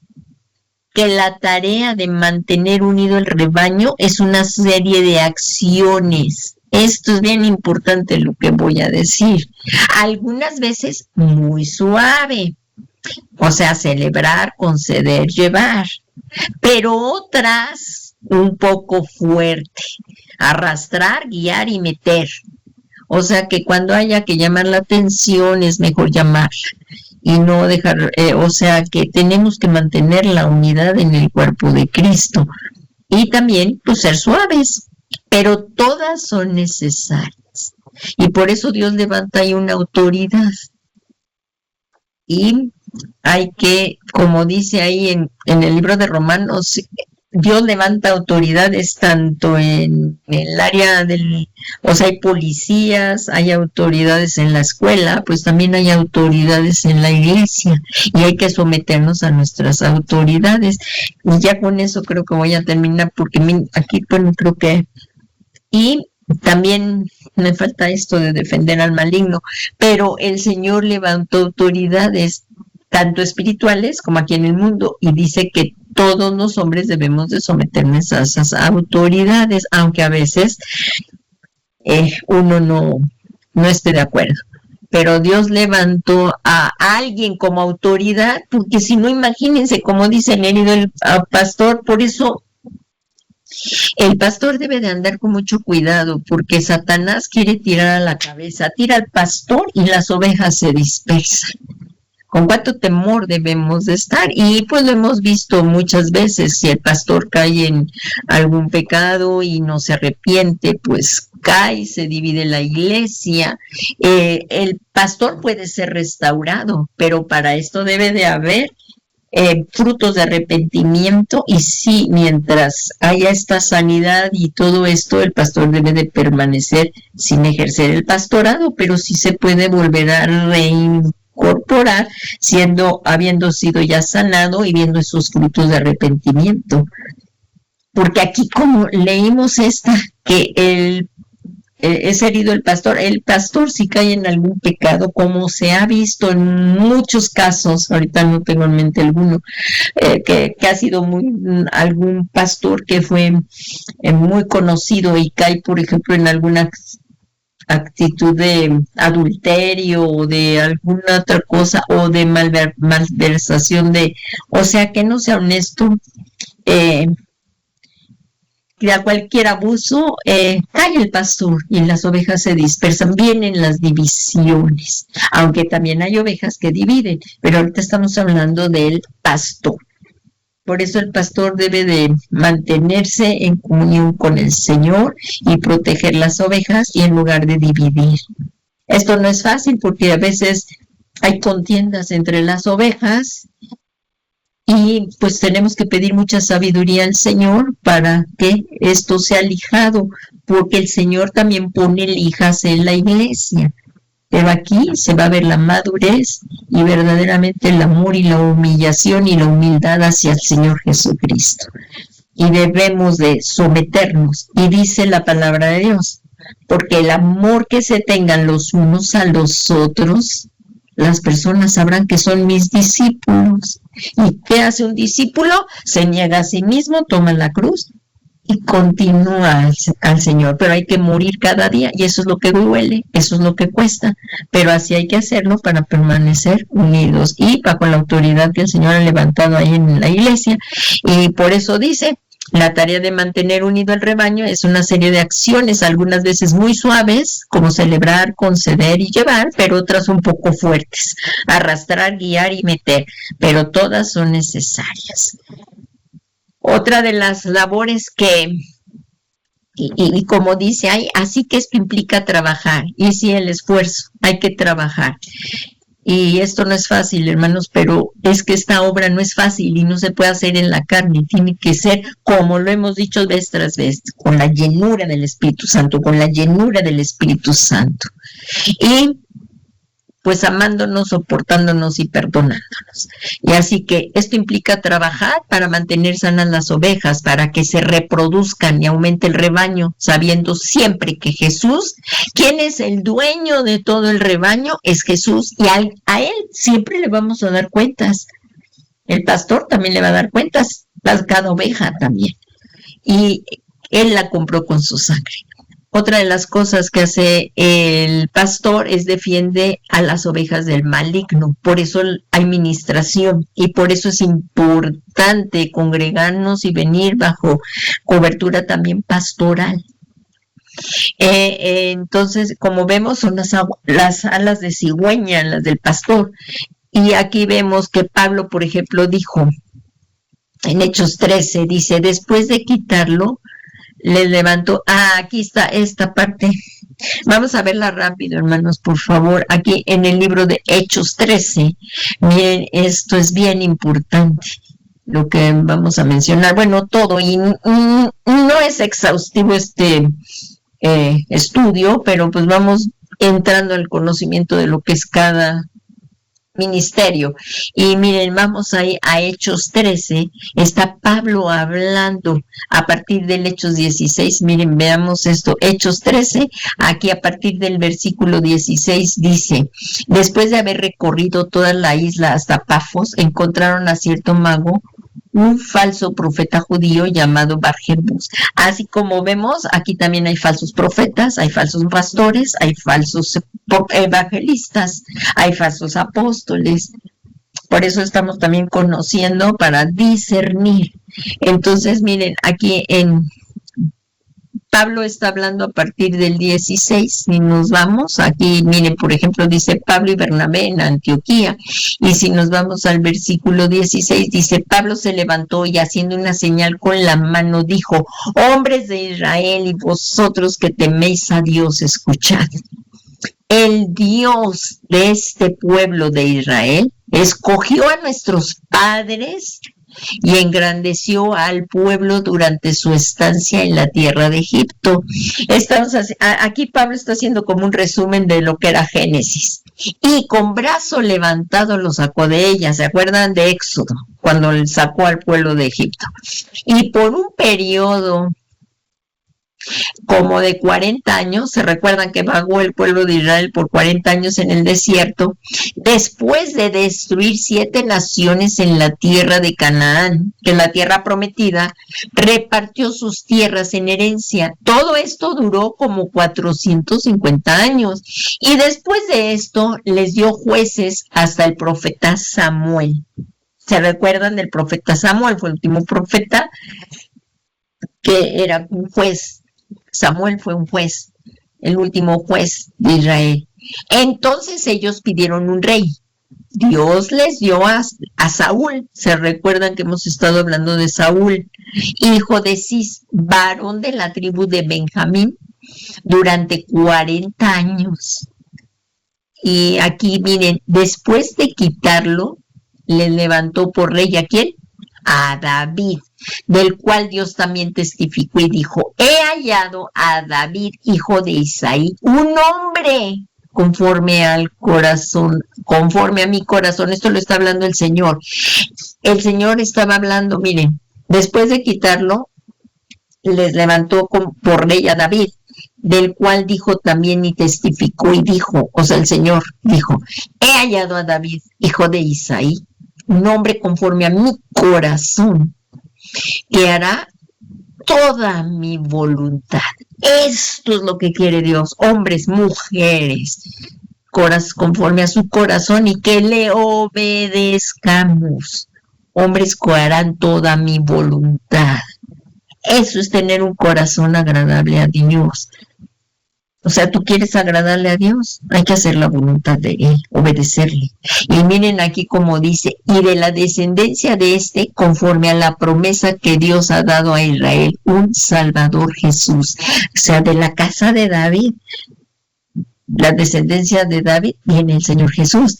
que la tarea de mantener unido el rebaño es una serie de acciones. Esto es bien importante lo que voy a decir. Algunas veces muy suave, o sea, celebrar, conceder, llevar, pero otras un poco fuerte, arrastrar, guiar y meter. O sea que cuando haya que llamar la atención es mejor llamar y no dejar, o sea que tenemos que mantener la unidad en el cuerpo de Cristo y también pues ser suaves, pero todas son necesarias y por eso Dios levanta ahí una autoridad y hay que, como dice ahí en el libro de Romanos, Dios levanta autoridades tanto en el área del, o sea, hay policías, hay autoridades en la escuela, pues también hay autoridades en la iglesia y hay que someternos a nuestras autoridades. Y ya con eso creo que voy a terminar porque aquí, bueno, creo que... Y también me falta esto de defender al maligno, pero el Señor levantó autoridades tanto espirituales como aquí en el mundo y dice que todos los hombres debemos de someternos a esas autoridades, aunque a veces uno no esté de acuerdo. Pero Dios levantó a alguien como autoridad, porque si no, imagínense, como dice el herido el pastor, por eso el pastor debe de andar con mucho cuidado, porque Satanás quiere tirar a la cabeza, tira al pastor y las ovejas se dispersan. Con cuánto temor debemos de estar, y pues lo hemos visto muchas veces, si el pastor cae en algún pecado y no se arrepiente, pues cae, se divide la iglesia. El pastor puede ser restaurado, pero para esto debe de haber frutos de arrepentimiento, y sí, mientras haya esta sanidad y todo esto, el pastor debe de permanecer sin ejercer el pastorado, pero sí se puede volver a reincorporar habiendo sido ya sanado y viendo esos frutos de arrepentimiento. Porque aquí, como leímos que es herido el pastor si cae en algún pecado, como se ha visto en muchos casos, ahorita no tengo en mente alguno, que ha sido algún pastor que fue muy conocido y cae, por ejemplo, en alguna actitud de adulterio o de alguna otra cosa, o de malversación o sea, que no sea honesto, que a cualquier abuso cae el pastor y las ovejas se dispersan, vienen las divisiones, aunque también hay ovejas que dividen, pero ahorita estamos hablando del pastor. Por eso el pastor debe de mantenerse en comunión con el Señor y proteger las ovejas, y en lugar de dividir. Esto no es fácil porque a veces hay contiendas entre las ovejas, y pues tenemos que pedir mucha sabiduría al Señor para que esto sea lijado, porque el Señor también pone lijas en la iglesia. Pero aquí se va a ver la madurez y verdaderamente el amor y la humillación y la humildad hacia el Señor Jesucristo. Y debemos de someternos. Y dice la palabra de Dios, porque el amor que se tengan los unos a los otros, las personas sabrán que son mis discípulos. ¿Y qué hace un discípulo? Se niega a sí mismo, toma la cruz y continúa al Señor. Pero hay que morir cada día, y eso es lo que duele, eso es lo que cuesta, pero así hay que hacerlo para permanecer unidos y bajo la autoridad que el Señor ha levantado ahí en la iglesia. Y por eso dice, la tarea de mantener unido el rebaño es una serie de acciones, algunas veces muy suaves, como celebrar, conceder y llevar, pero otras un poco fuertes, arrastrar, guiar y meter, pero todas son necesarias. Otra de las labores que Y como dice, así que esto implica trabajar, y sí, el esfuerzo, hay que trabajar. Y esto no es fácil, hermanos, pero es que esta obra no es fácil y no se puede hacer en la carne, tiene que ser, como lo hemos dicho vez tras vez, con la llenura del Espíritu Santo, con la llenura del Espíritu Santo. Y pues amándonos, soportándonos y perdonándonos. Y así que esto implica trabajar para mantener sanas las ovejas, para que se reproduzcan y aumente el rebaño, sabiendo siempre que Jesús, quien es el dueño de todo el rebaño, es Jesús, y a él siempre le vamos a dar cuentas. El pastor también le va a dar cuentas, cada oveja también. Y él la compró con su sangre. Otra de las cosas que hace el pastor es defiende a las ovejas del maligno. Por eso hay ministración y por eso es importante congregarnos y venir bajo cobertura también pastoral. Entonces, como vemos, son las alas de cigüeña, las del pastor. Y aquí vemos que Pablo, por ejemplo, dijo en Hechos 13, dice, después de quitarlo, le levantó, aquí está esta parte, vamos a verla rápido, hermanos, por favor, aquí en el libro de Hechos 13, miren, esto es bien importante, lo que vamos a mencionar, bueno, todo, y no es exhaustivo este estudio, pero pues vamos entrando al conocimiento de lo que es cada ministerio. Y miren, vamos ahí a Hechos 13, está Pablo hablando a partir del Hechos 16, miren, veamos esto, Hechos 13, aquí a partir del versículo 16 dice, después de haber recorrido toda la isla hasta Pafos, encontraron a cierto mago, un falso profeta judío llamado Bar-Jebús. Así como vemos, aquí también hay falsos profetas, hay falsos pastores, hay falsos evangelistas, hay falsos apóstoles. Por eso estamos también conociendo para discernir. Entonces, miren, aquí Pablo está hablando a partir del 16, y nos vamos, aquí miren, por ejemplo, dice Pablo y Bernabé en Antioquía, y si nos vamos al versículo 16, dice, Pablo se levantó y haciendo una señal con la mano dijo, hombres de Israel y vosotros que teméis a Dios, escuchad. El Dios de este pueblo de Israel escogió a nuestros padres y engrandeció al pueblo durante su estancia en la tierra de Egipto. Aquí Pablo está haciendo como un resumen de lo que era Génesis. Y con brazo levantado lo sacó de ella. ¿Se acuerdan de Éxodo? Cuando sacó al pueblo de Egipto. Y por un periodo como de 40 años, se recuerdan que vagó el pueblo de Israel por 40 años en el desierto, después de destruir 7 naciones en la tierra de Canaán, que es la tierra prometida, repartió sus tierras en herencia. Todo esto duró como 450 años, y después de esto les dio jueces hasta el profeta Samuel. ¿Se recuerdan del profeta Samuel? Fue el último profeta que era un juez. Samuel fue un juez, el último juez de Israel. Entonces ellos pidieron un rey. Dios les dio a Saúl. Se recuerdan que hemos estado hablando de Saúl, hijo de Cis, varón de la tribu de Benjamín, durante 40 años. Y aquí miren, después de quitarlo, le levantó por rey ¿a quién? A David, del cual Dios también testificó y dijo, he hallado a David, hijo de Isaí, un hombre conforme al corazón, conforme a mi corazón. Esto lo está hablando el Señor. El Señor estaba hablando, miren, después de quitarlo, les levantó por rey a David, del cual dijo también y testificó y dijo, o sea, el Señor dijo, he hallado a David, hijo de Isaí, un hombre conforme a mi corazón, que hará toda mi voluntad. Esto es lo que quiere Dios, hombres, mujeres, conforme a su corazón, y que le obedezcamos. Hombres que harán toda mi voluntad. Eso es tener un corazón agradable a Dios. O sea, tú quieres agradarle a Dios, hay que hacer la voluntad de Él, obedecerle. Y miren aquí como dice, y de la descendencia de este, conforme a la promesa que Dios ha dado a Israel, un Salvador Jesús. O sea, de la casa de David, la descendencia de David, viene el Señor Jesús.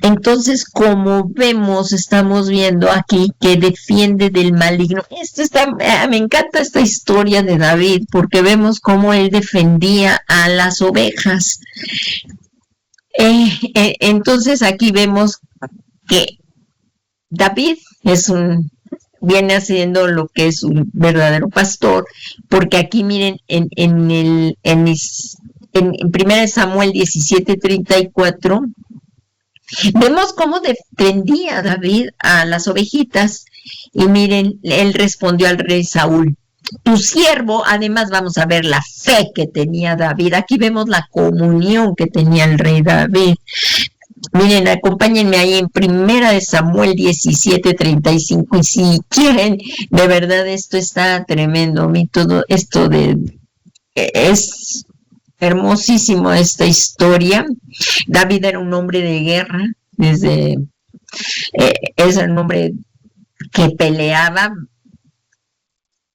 Entonces, como vemos, estamos viendo aquí que defiende del maligno. Me encanta esta historia de David, porque vemos cómo él defendía a las ovejas. Entonces, aquí vemos que David viene haciendo lo que es un verdadero pastor, porque aquí miren, en 1 Samuel 17:34, vemos cómo defendía David a las ovejitas. Y miren, él respondió al rey Saúl: tu siervo, además vamos a ver la fe que tenía David. Aquí vemos la comunión que tenía el rey David. Miren, acompáñenme ahí en 1 Samuel 17:35. Y si quieren, de verdad esto está tremendo. Todo esto es hermosísimo, esta historia. David era un hombre de guerra, es un hombre que peleaba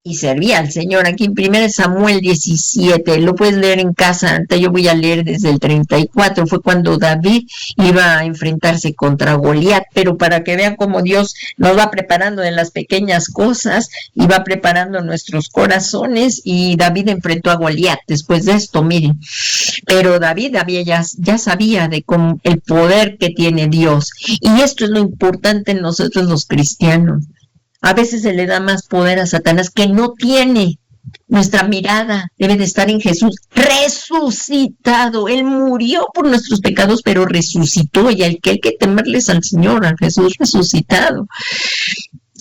y servía al Señor. Aquí en 1 Samuel 17, lo puedes leer en casa, yo voy a leer desde el 34, fue cuando David iba a enfrentarse contra Goliat, pero para que vean cómo Dios nos va preparando en las pequeñas cosas y va preparando nuestros corazones, y David enfrentó a Goliat después de esto, miren. Pero David ya sabía de el poder que tiene Dios, y esto es lo importante en nosotros los cristianos. A veces se le da más poder a Satanás que no tiene. Nuestra mirada debe de estar en Jesús resucitado. Él murió por nuestros pecados, pero resucitó, y hay que temerles al Señor, al Jesús resucitado.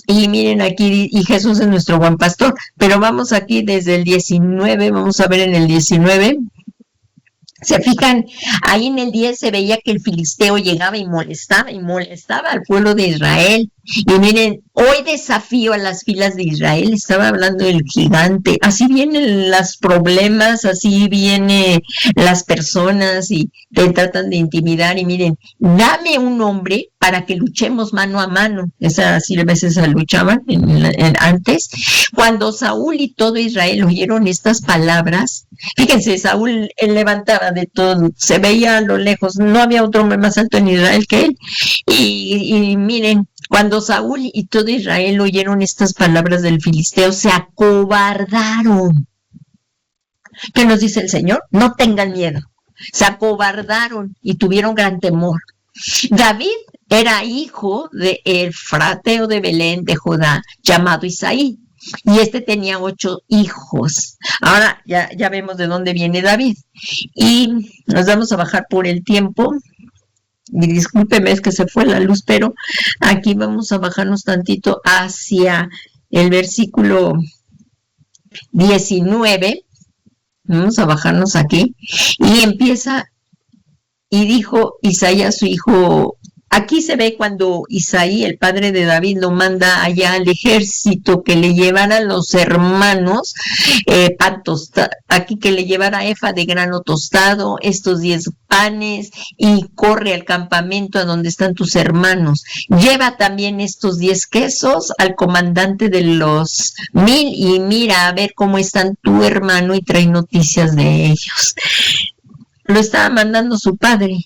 Y miren aquí, y Jesús es nuestro buen pastor. Pero vamos aquí desde el 19, vamos a ver en el 19. Se fijan, ahí en el 10 se veía que el filisteo llegaba y molestaba al pueblo de Israel. Y miren, hoy desafío a las filas de Israel, estaba hablando del gigante. Así vienen los problemas, así vienen las personas y te tratan de intimidar. Y miren, dame un hombre para que luchemos mano a mano. Así a veces se luchaban antes. Cuando Saúl y todo Israel oyeron estas palabras, fíjense, Saúl él levantaba de todo, se veía a lo lejos, no había otro hombre más alto en Israel que él. Y miren, cuando Saúl y todo Israel oyeron estas palabras del filisteo, se acobardaron. ¿Qué nos dice el Señor? No tengan miedo. Se acobardaron y tuvieron gran temor. David era hijo de Efrateo de Belén de Judá, llamado Isaí, y este tenía 8 hijos. Ahora ya vemos de dónde viene David. Y nos vamos a bajar por el tiempo. Y discúlpeme, es que se fue la luz, pero aquí vamos a bajarnos tantito hacia el versículo 19. Vamos a bajarnos aquí. Y empieza, y dijo Isaí a su hijo. Aquí se ve cuando Isaí, el padre de David, lo manda allá al ejército que le llevara a los hermanos pan tostado, aquí que le llevara efa de grano tostado, estos 10 panes, y corre al campamento a donde están tus hermanos. Lleva también estos 10 quesos al comandante de los 1000 y mira a ver cómo están tu hermano y trae noticias de ellos. Lo estaba mandando su padre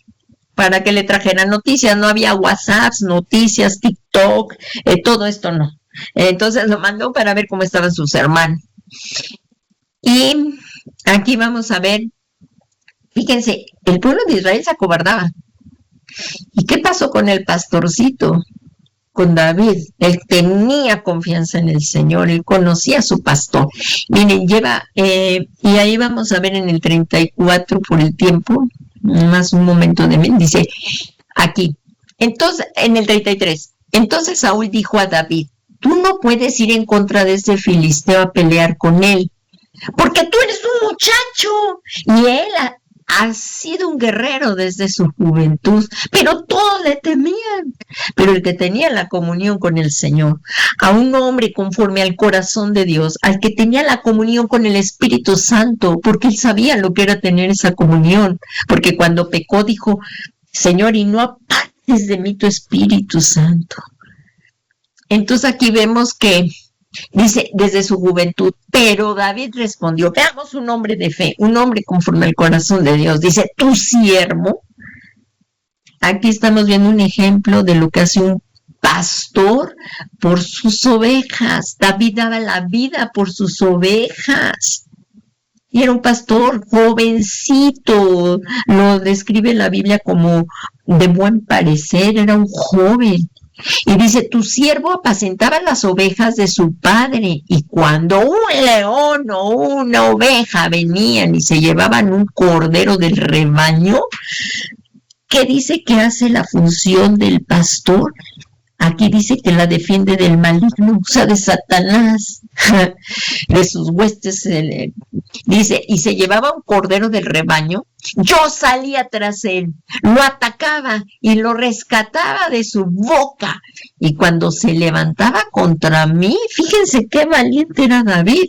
para que le trajera noticias. No había WhatsApps, noticias, TikTok, todo esto no. Entonces lo mandó para ver cómo estaban sus hermanos. Y aquí vamos a ver, fíjense, el pueblo de Israel se acobardaba. ¿Y qué pasó con el pastorcito? Con David, él tenía confianza en el Señor, él conocía a su pastor. Miren, y ahí vamos a ver en el 34 por el tiempo, más un momento de mí, dice aquí. Entonces, en el 33, entonces Saúl dijo a David: tú no puedes ir en contra de ese filisteo a pelear con él, porque tú eres un muchacho y él ha sido un guerrero desde su juventud, pero todos le temían. Pero el que tenía la comunión con el Señor, a un hombre conforme al corazón de Dios, al que tenía la comunión con el Espíritu Santo, porque él sabía lo que era tener esa comunión, porque cuando pecó dijo, Señor, y no apartes de mí tu Espíritu Santo. Entonces aquí vemos que dice, desde su juventud, pero David respondió, veamos un hombre de fe, un hombre conforme al corazón de Dios, dice, tu siervo. Aquí estamos viendo un ejemplo de lo que hace un pastor por sus ovejas. David daba la vida por sus ovejas. Y era un pastor jovencito, lo describe la Biblia como de buen parecer, era un joven. Y dice, tu siervo apacentaba las ovejas de su padre, y cuando un león o una oveja venían y se llevaban un cordero del rebaño, ¿qué dice que hace la función del pastor? Aquí dice que la defiende del maligno, o sea, de Satanás, de sus huestes. Dice, y se llevaba un cordero del rebaño, yo salía tras él, lo atacaba y lo rescataba de su boca. Y cuando se levantaba contra mí, fíjense qué valiente era David.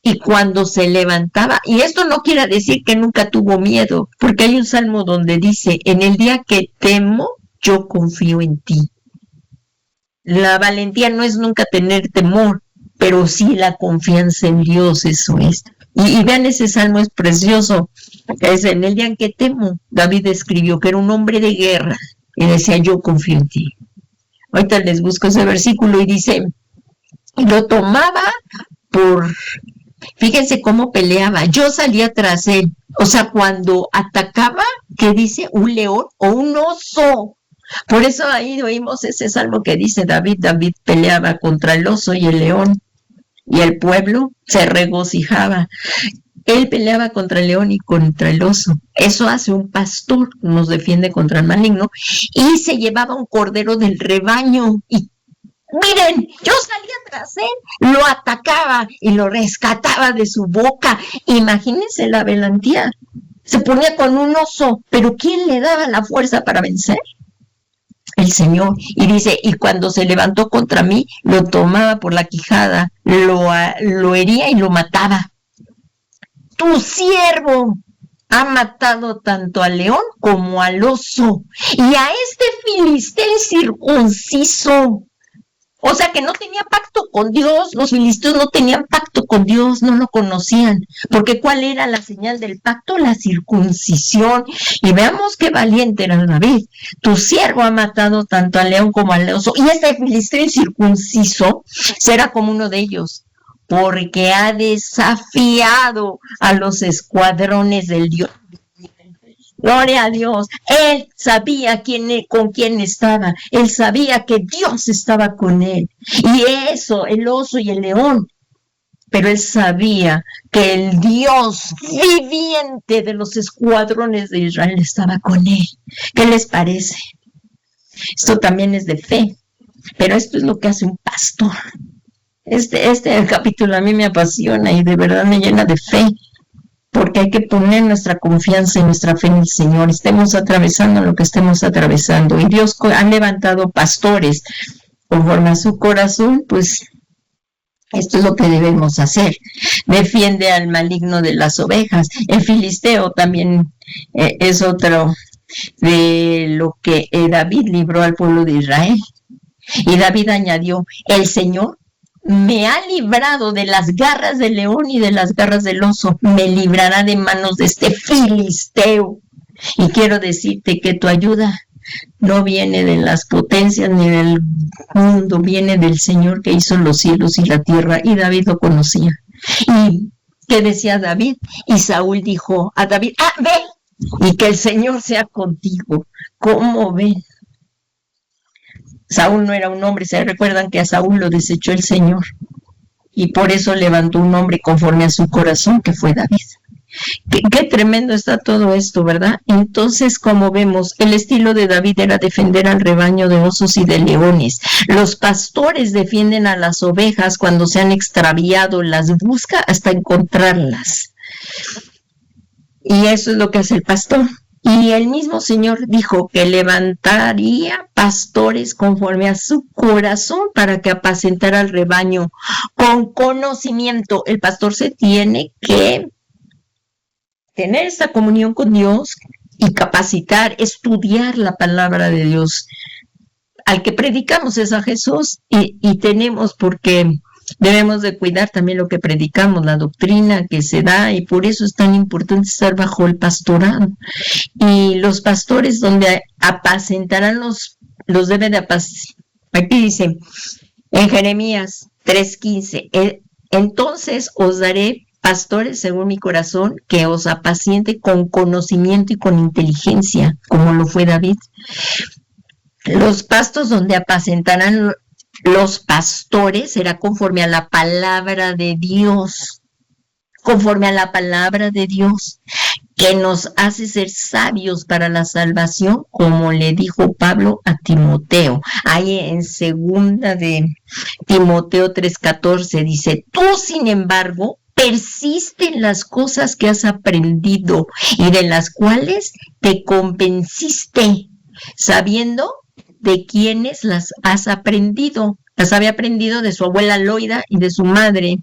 Y cuando se levantaba, y esto no quiere decir que nunca tuvo miedo, porque hay un salmo donde dice, en el día que temo, yo confío en ti. La valentía no es nunca tener temor, pero sí la confianza en Dios, eso es. Y vean, ese salmo es precioso. Es en el día en que temo, David escribió que era un hombre de guerra y decía, yo confío en ti. Ahorita les busco ese versículo y dice, lo tomaba por, fíjense cómo peleaba, yo salía tras él. O sea, cuando atacaba, ¿qué dice? Un león o un oso. Por eso ahí oímos ese salmo que dice David peleaba contra el oso y el león, y el pueblo se regocijaba. Él peleaba contra el león y contra el oso. Eso hace un pastor, nos defiende contra el maligno, y se llevaba un cordero del rebaño. Y miren, yo salía tras él, lo atacaba y lo rescataba de su boca. Imagínense la valentía. Se ponía con un oso, pero ¿quién le daba la fuerza para vencer? El Señor. Y dice, y cuando se levantó contra mí, lo tomaba por la quijada, lo hería y lo mataba. Tu siervo ha matado tanto al león como al oso, y a este filisteo circunciso. O sea que no tenía pacto con Dios, los filisteos no tenían pacto con Dios, no lo conocían, porque ¿cuál era la señal del pacto? La circuncisión. Y veamos qué valiente era David. Tu siervo ha matado tanto al león como al oso, y este filisteo circunciso será como uno de ellos, porque ha desafiado a los escuadrones del Dios. Gloria a Dios. Él sabía con quién estaba. Él sabía que Dios estaba con él. Y eso, el oso y el león. Pero él sabía que el Dios viviente de los escuadrones de Israel estaba con él. ¿Qué les parece? Esto también es de fe. Pero esto es lo que hace un pastor. Este capítulo a mí me apasiona y de verdad me llena de fe. Porque hay que poner nuestra confianza y nuestra fe en el Señor, estemos atravesando lo que estemos atravesando. Y Dios ha levantado pastores conforme a su corazón, pues esto es lo que debemos hacer. Defiende al maligno de las ovejas. El filisteo también es otro de lo que David libró al pueblo de Israel. Y David añadió, el Señor me ha librado de las garras del león y de las garras del oso, me librará de manos de este filisteo. Y quiero decirte que tu ayuda no viene de las potencias ni del mundo, viene del Señor que hizo los cielos y la tierra, y David lo conocía. ¿Y qué decía David? Y Saúl dijo a David, ve, y que el Señor sea contigo. ¿Cómo ven? Saúl no era un hombre, se recuerdan que a Saúl lo desechó el Señor y por eso levantó un hombre conforme a su corazón, que fue David. Qué tremendo está todo esto, ¿verdad? Entonces, como vemos, el estilo de David era defender al rebaño de osos y de leones. Los pastores defienden a las ovejas cuando se han extraviado, las busca hasta encontrarlas. Y eso es lo que hace el pastor. Y el mismo Señor dijo que levantaría pastores conforme a su corazón para que apacentara al rebaño con conocimiento. El pastor se tiene que tener esta comunión con Dios y capacitar, estudiar la palabra de Dios. Al que predicamos es a Jesús y tenemos, porque debemos de cuidar también lo que predicamos, la doctrina que se da, y por eso es tan importante estar bajo el pastorado. Y los pastores donde apacentarán los debe de apacentar. Aquí dice, en Jeremías 3:15, entonces os daré pastores según mi corazón, que os apaciente con conocimiento y con inteligencia, como lo fue David. Los pastos donde apacentarán los pastores será conforme a la palabra de Dios, conforme a la palabra de Dios, que nos hace ser sabios para la salvación, como le dijo Pablo a Timoteo. Ahí en segunda de Timoteo 3:14 dice, tú sin embargo persiste en las cosas que has aprendido y de las cuales te convenciste, sabiendo de quiénes las has aprendido. Las había aprendido de su abuela Loida y de su madre.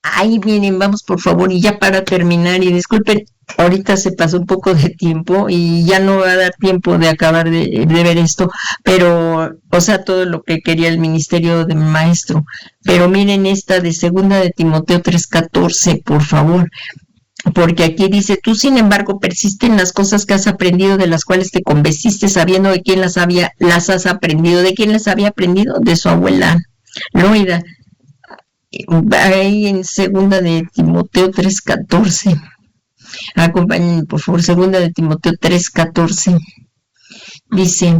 Ahí vienen, vamos por favor, y ya para terminar, y disculpen, ahorita se pasó un poco de tiempo y ya no va a dar tiempo de acabar de ver esto, pero, o sea, todo lo que quería el ministerio de maestro. Pero miren esta de segunda de Timoteo 3:14, por favor. Porque aquí dice, tú sin embargo persiste en las cosas que has aprendido, de las cuales te convenciste, sabiendo de quién las has aprendido. ¿De quién las había aprendido? De su abuela Loida. Ahí en segunda de Timoteo 3:14. Acompáñenme, por favor, segunda de Timoteo 3:14. Dice,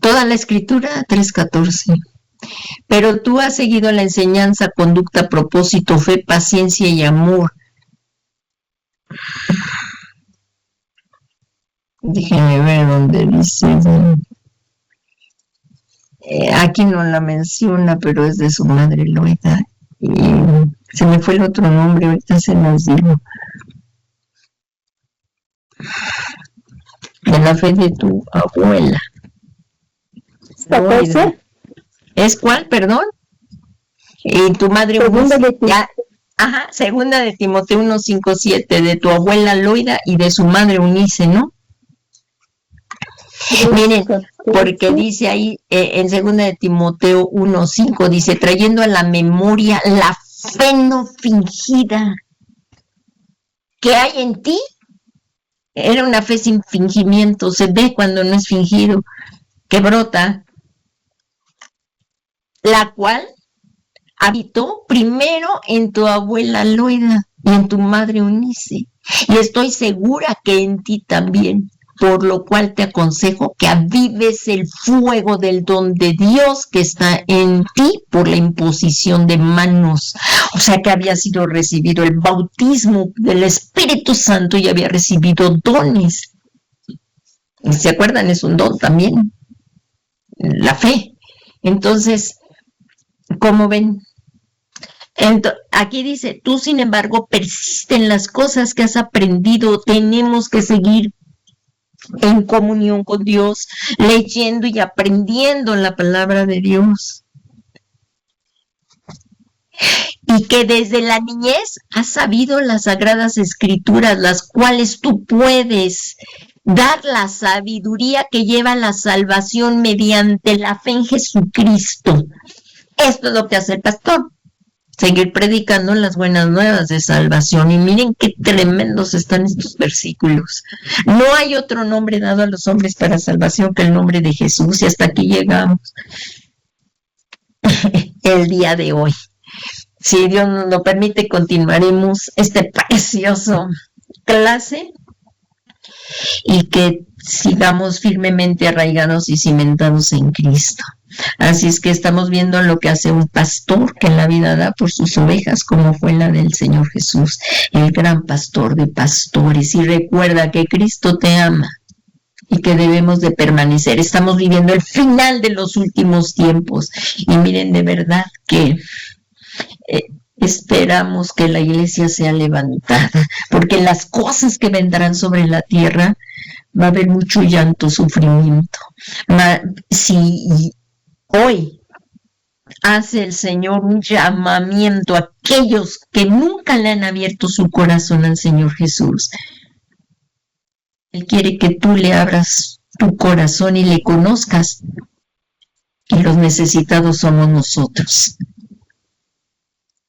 toda la escritura 3:14. Pero tú has seguido la enseñanza, conducta, propósito, fe, paciencia y amor. Déjenme ver dónde dice. Aquí no la menciona, pero es de su madre Loida. Y se me fue el otro nombre, ahorita se nos digo. De la fe de tu abuela. Loida. ¿Es cuál, perdón? Y tu madre segunda de Timoteo 1:5-7, de tu abuela Loida y de su madre Eunice, ¿no? Miren, porque dice ahí en segunda de Timoteo 1:5, dice, trayendo a la memoria la fe no fingida que hay en ti. Era una fe sin fingimiento, se ve cuando no es fingido, que brota, la cual habitó primero en tu abuela Loida y en tu madre Eunice, y estoy segura que en ti también, por lo cual te aconsejo que avives el fuego del don de Dios que está en ti por la imposición de manos. O sea que había sido recibido el bautismo del Espíritu Santo y había recibido dones. ¿Se acuerdan? Es un don también, la fe. Entonces, ¿cómo ven? Aquí dice, tú sin embargo persiste en las cosas que has aprendido. Tenemos que seguir en comunión con Dios, leyendo y aprendiendo la palabra de Dios. Y que desde la niñez has sabido las sagradas escrituras, las cuales tú puedes dar la sabiduría que lleva a la salvación mediante la fe en Jesucristo. Esto es lo que hace el pastor, seguir predicando las buenas nuevas de salvación. Y miren qué tremendos están estos versículos. No hay otro nombre dado a los hombres para salvación que el nombre de Jesús, y hasta aquí llegamos el día de hoy. Si Dios nos lo permite, continuaremos este precioso clase y que sigamos firmemente arraigados y cimentados en Cristo. Así es que estamos viendo lo que hace un pastor que en la vida da por sus ovejas, como fue la del Señor Jesús, el gran pastor de pastores. Y recuerda que Cristo te ama y que debemos de permanecer. Estamos viviendo el final de los últimos tiempos y miren, de verdad que esperamos que la iglesia sea levantada, porque las cosas que vendrán sobre la tierra, va a haber mucho llanto, sufrimiento. Si hoy hace el Señor un llamamiento a aquellos que nunca le han abierto su corazón al Señor Jesús, Él quiere que tú le abras tu corazón y le conozcas, y los necesitados somos nosotros.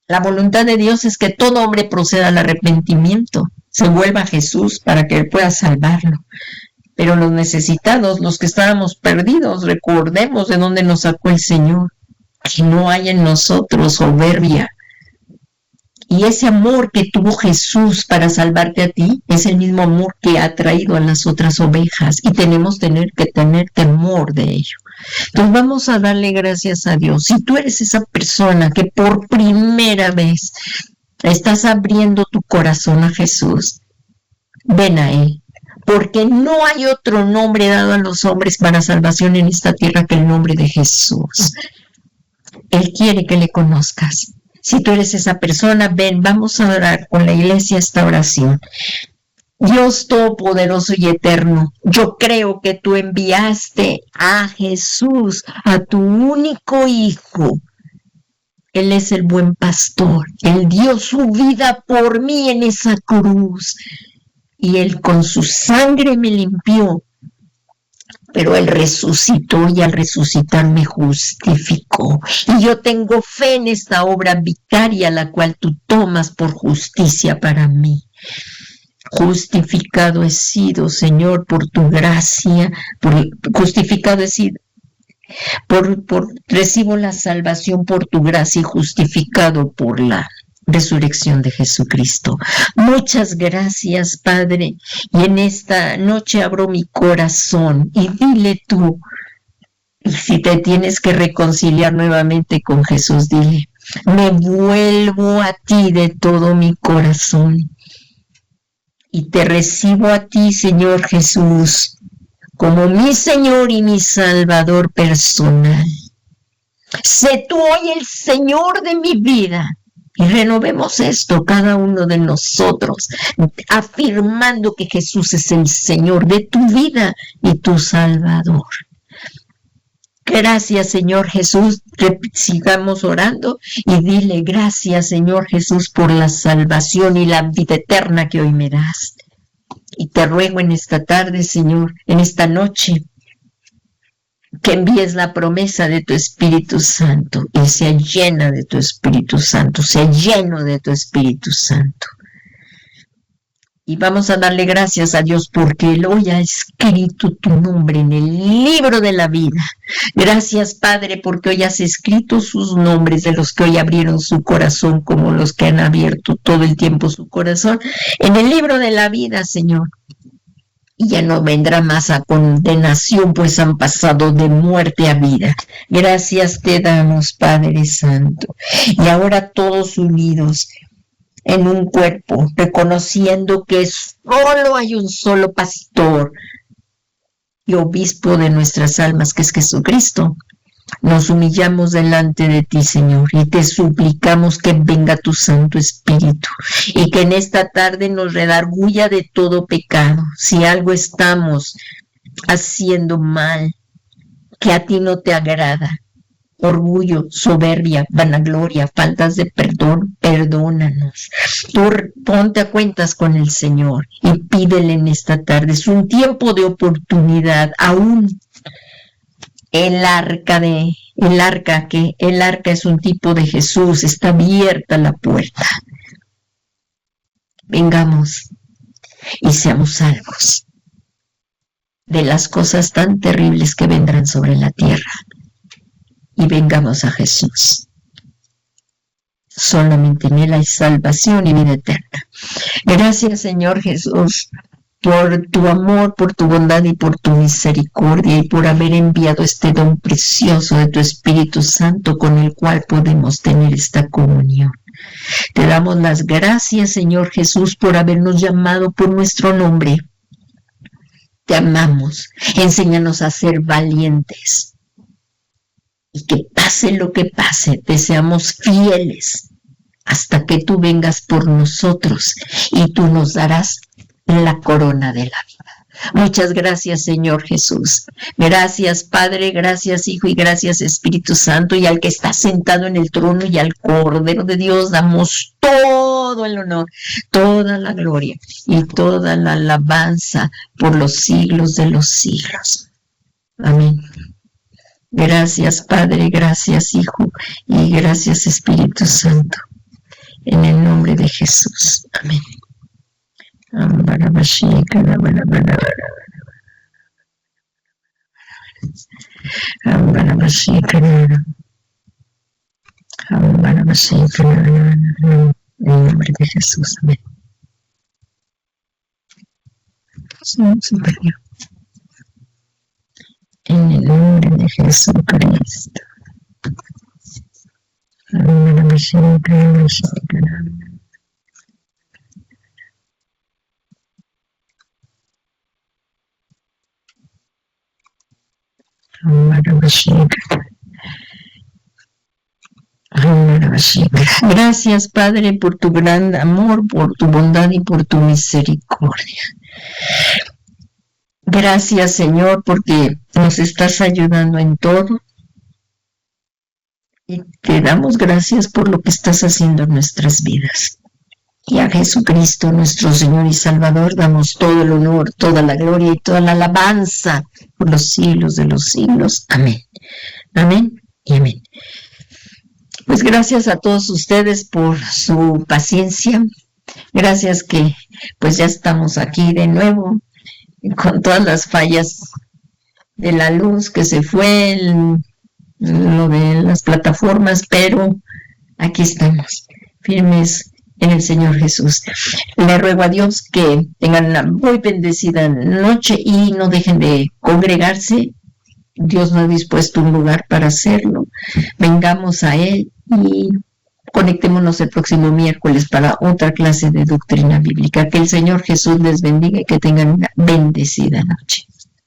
La voluntad de Dios es que todo hombre proceda al arrepentimiento, se vuelva a Jesús para que Él pueda salvarlo. Pero los necesitados, los que estábamos perdidos, recordemos de dónde nos sacó el Señor. Que no haya en nosotros soberbia. Y ese amor que tuvo Jesús para salvarte a ti, es el mismo amor que ha traído a las otras ovejas. Y tenemos que tener temor de ello. Entonces vamos a darle gracias a Dios. Si tú eres esa persona que por primera vez estás abriendo tu corazón a Jesús, ven a Él. Porque no hay otro nombre dado a los hombres para salvación en esta tierra que el nombre de Jesús. Él quiere que le conozcas. Si tú eres esa persona, ven, vamos a orar con la iglesia esta oración. Dios Todopoderoso y Eterno, yo creo que tú enviaste a Jesús, a tu único Hijo. Él es el buen pastor. Él dio su vida por mí en esa cruz. Y Él con su sangre me limpió. Pero Él resucitó y al resucitar me justificó. Y yo tengo fe en esta obra vicaria, la cual tú tomas por justicia para mí. Justificado he sido, Señor, por tu gracia. Justificado he sido. Recibo la salvación por tu gracia y justificado por la resurrección de Jesucristo. Muchas gracias, Padre. Y en esta noche abro mi corazón y dile tú, y si te tienes que reconciliar nuevamente con Jesús, dile, me vuelvo a ti de todo mi corazón y te recibo a ti, Señor Jesús, como mi Señor y mi Salvador personal. Sé tú hoy el Señor de mi vida. Y renovemos esto, cada uno de nosotros, afirmando que Jesús es el Señor de tu vida y tu Salvador. Gracias, Señor Jesús. Sigamos orando y dile gracias, Señor Jesús, por la salvación y la vida eterna que hoy me das. Y te ruego en esta tarde, Señor, en esta noche, que envíes la promesa de tu Espíritu Santo y sea llena de tu Espíritu Santo, sea lleno de tu Espíritu Santo. Y vamos a darle gracias a Dios porque Él hoy ha escrito tu nombre en el libro de la vida. Gracias, Padre, porque hoy has escrito sus nombres de los que hoy abrieron su corazón, como los que han abierto todo el tiempo su corazón, en el libro de la vida, Señor. Y ya no vendrá más a condenación, pues han pasado de muerte a vida. Gracias te damos, Padre Santo. Y ahora todos unidos en un cuerpo, reconociendo que solo hay un solo pastor y obispo de nuestras almas, que es Jesucristo. Nos humillamos delante de ti, Señor, y te suplicamos que venga tu Santo Espíritu y que en esta tarde nos redarguya de todo pecado. Si algo estamos haciendo mal, que a ti no te agrada, orgullo, soberbia, vanagloria, faltas de perdón, perdónanos. Tú ponte a cuentas con el Señor y pídele en esta tarde. Es un tiempo de oportunidad, aún. El arca es un tipo de Jesús, está abierta la puerta. Vengamos y seamos salvos de las cosas tan terribles que vendrán sobre la tierra. Y vengamos a Jesús. Solamente en Él hay salvación y vida eterna. Gracias, Señor Jesús, por tu amor, por tu bondad y por tu misericordia y por haber enviado este don precioso de tu Espíritu Santo con el cual podemos tener esta comunión. Te damos las gracias, Señor Jesús, por habernos llamado por nuestro nombre te amamos, enséñanos a ser valientes. Y que pase lo que pase, te seamos fieles hasta que tú vengas por nosotros y tú nos darás la corona de la vida. Muchas gracias, Señor Jesús. Gracias, Padre, gracias, Hijo y gracias, Espíritu Santo. Y al que está sentado en el trono y al Cordero de Dios damos todo el honor, toda la gloria y toda la alabanza por los siglos de los siglos. Amén. Gracias, Padre, gracias, Hijo y gracias, Espíritu Santo. En el nombre de Jesús. Amén. En el nombre de Jesús. Amén. En el nombre de Jesucristo. Gracias, Padre, por tu gran amor, por tu bondad y por tu misericordia. Gracias, Señor, porque nos estás ayudando en todo. Y te damos gracias por lo que estás haciendo en nuestras vidas. Y a Jesucristo, nuestro Señor y Salvador, damos todo el honor, toda la gloria y toda la alabanza por los siglos de los siglos. Amén. Amén y amén. Pues gracias a todos ustedes por su paciencia. Gracias que pues ya estamos aquí de nuevo con todas las fallas de la luz que se fue, lo de las plataformas, pero aquí estamos, firmes en el Señor Jesús. Le ruego a Dios que tengan una muy bendecida noche y no dejen de congregarse. Dios nos ha dispuesto un lugar para hacerlo. Vengamos a Él y conectémonos el próximo miércoles para otra clase de doctrina bíblica. Que el Señor Jesús les bendiga y que tengan una bendecida noche.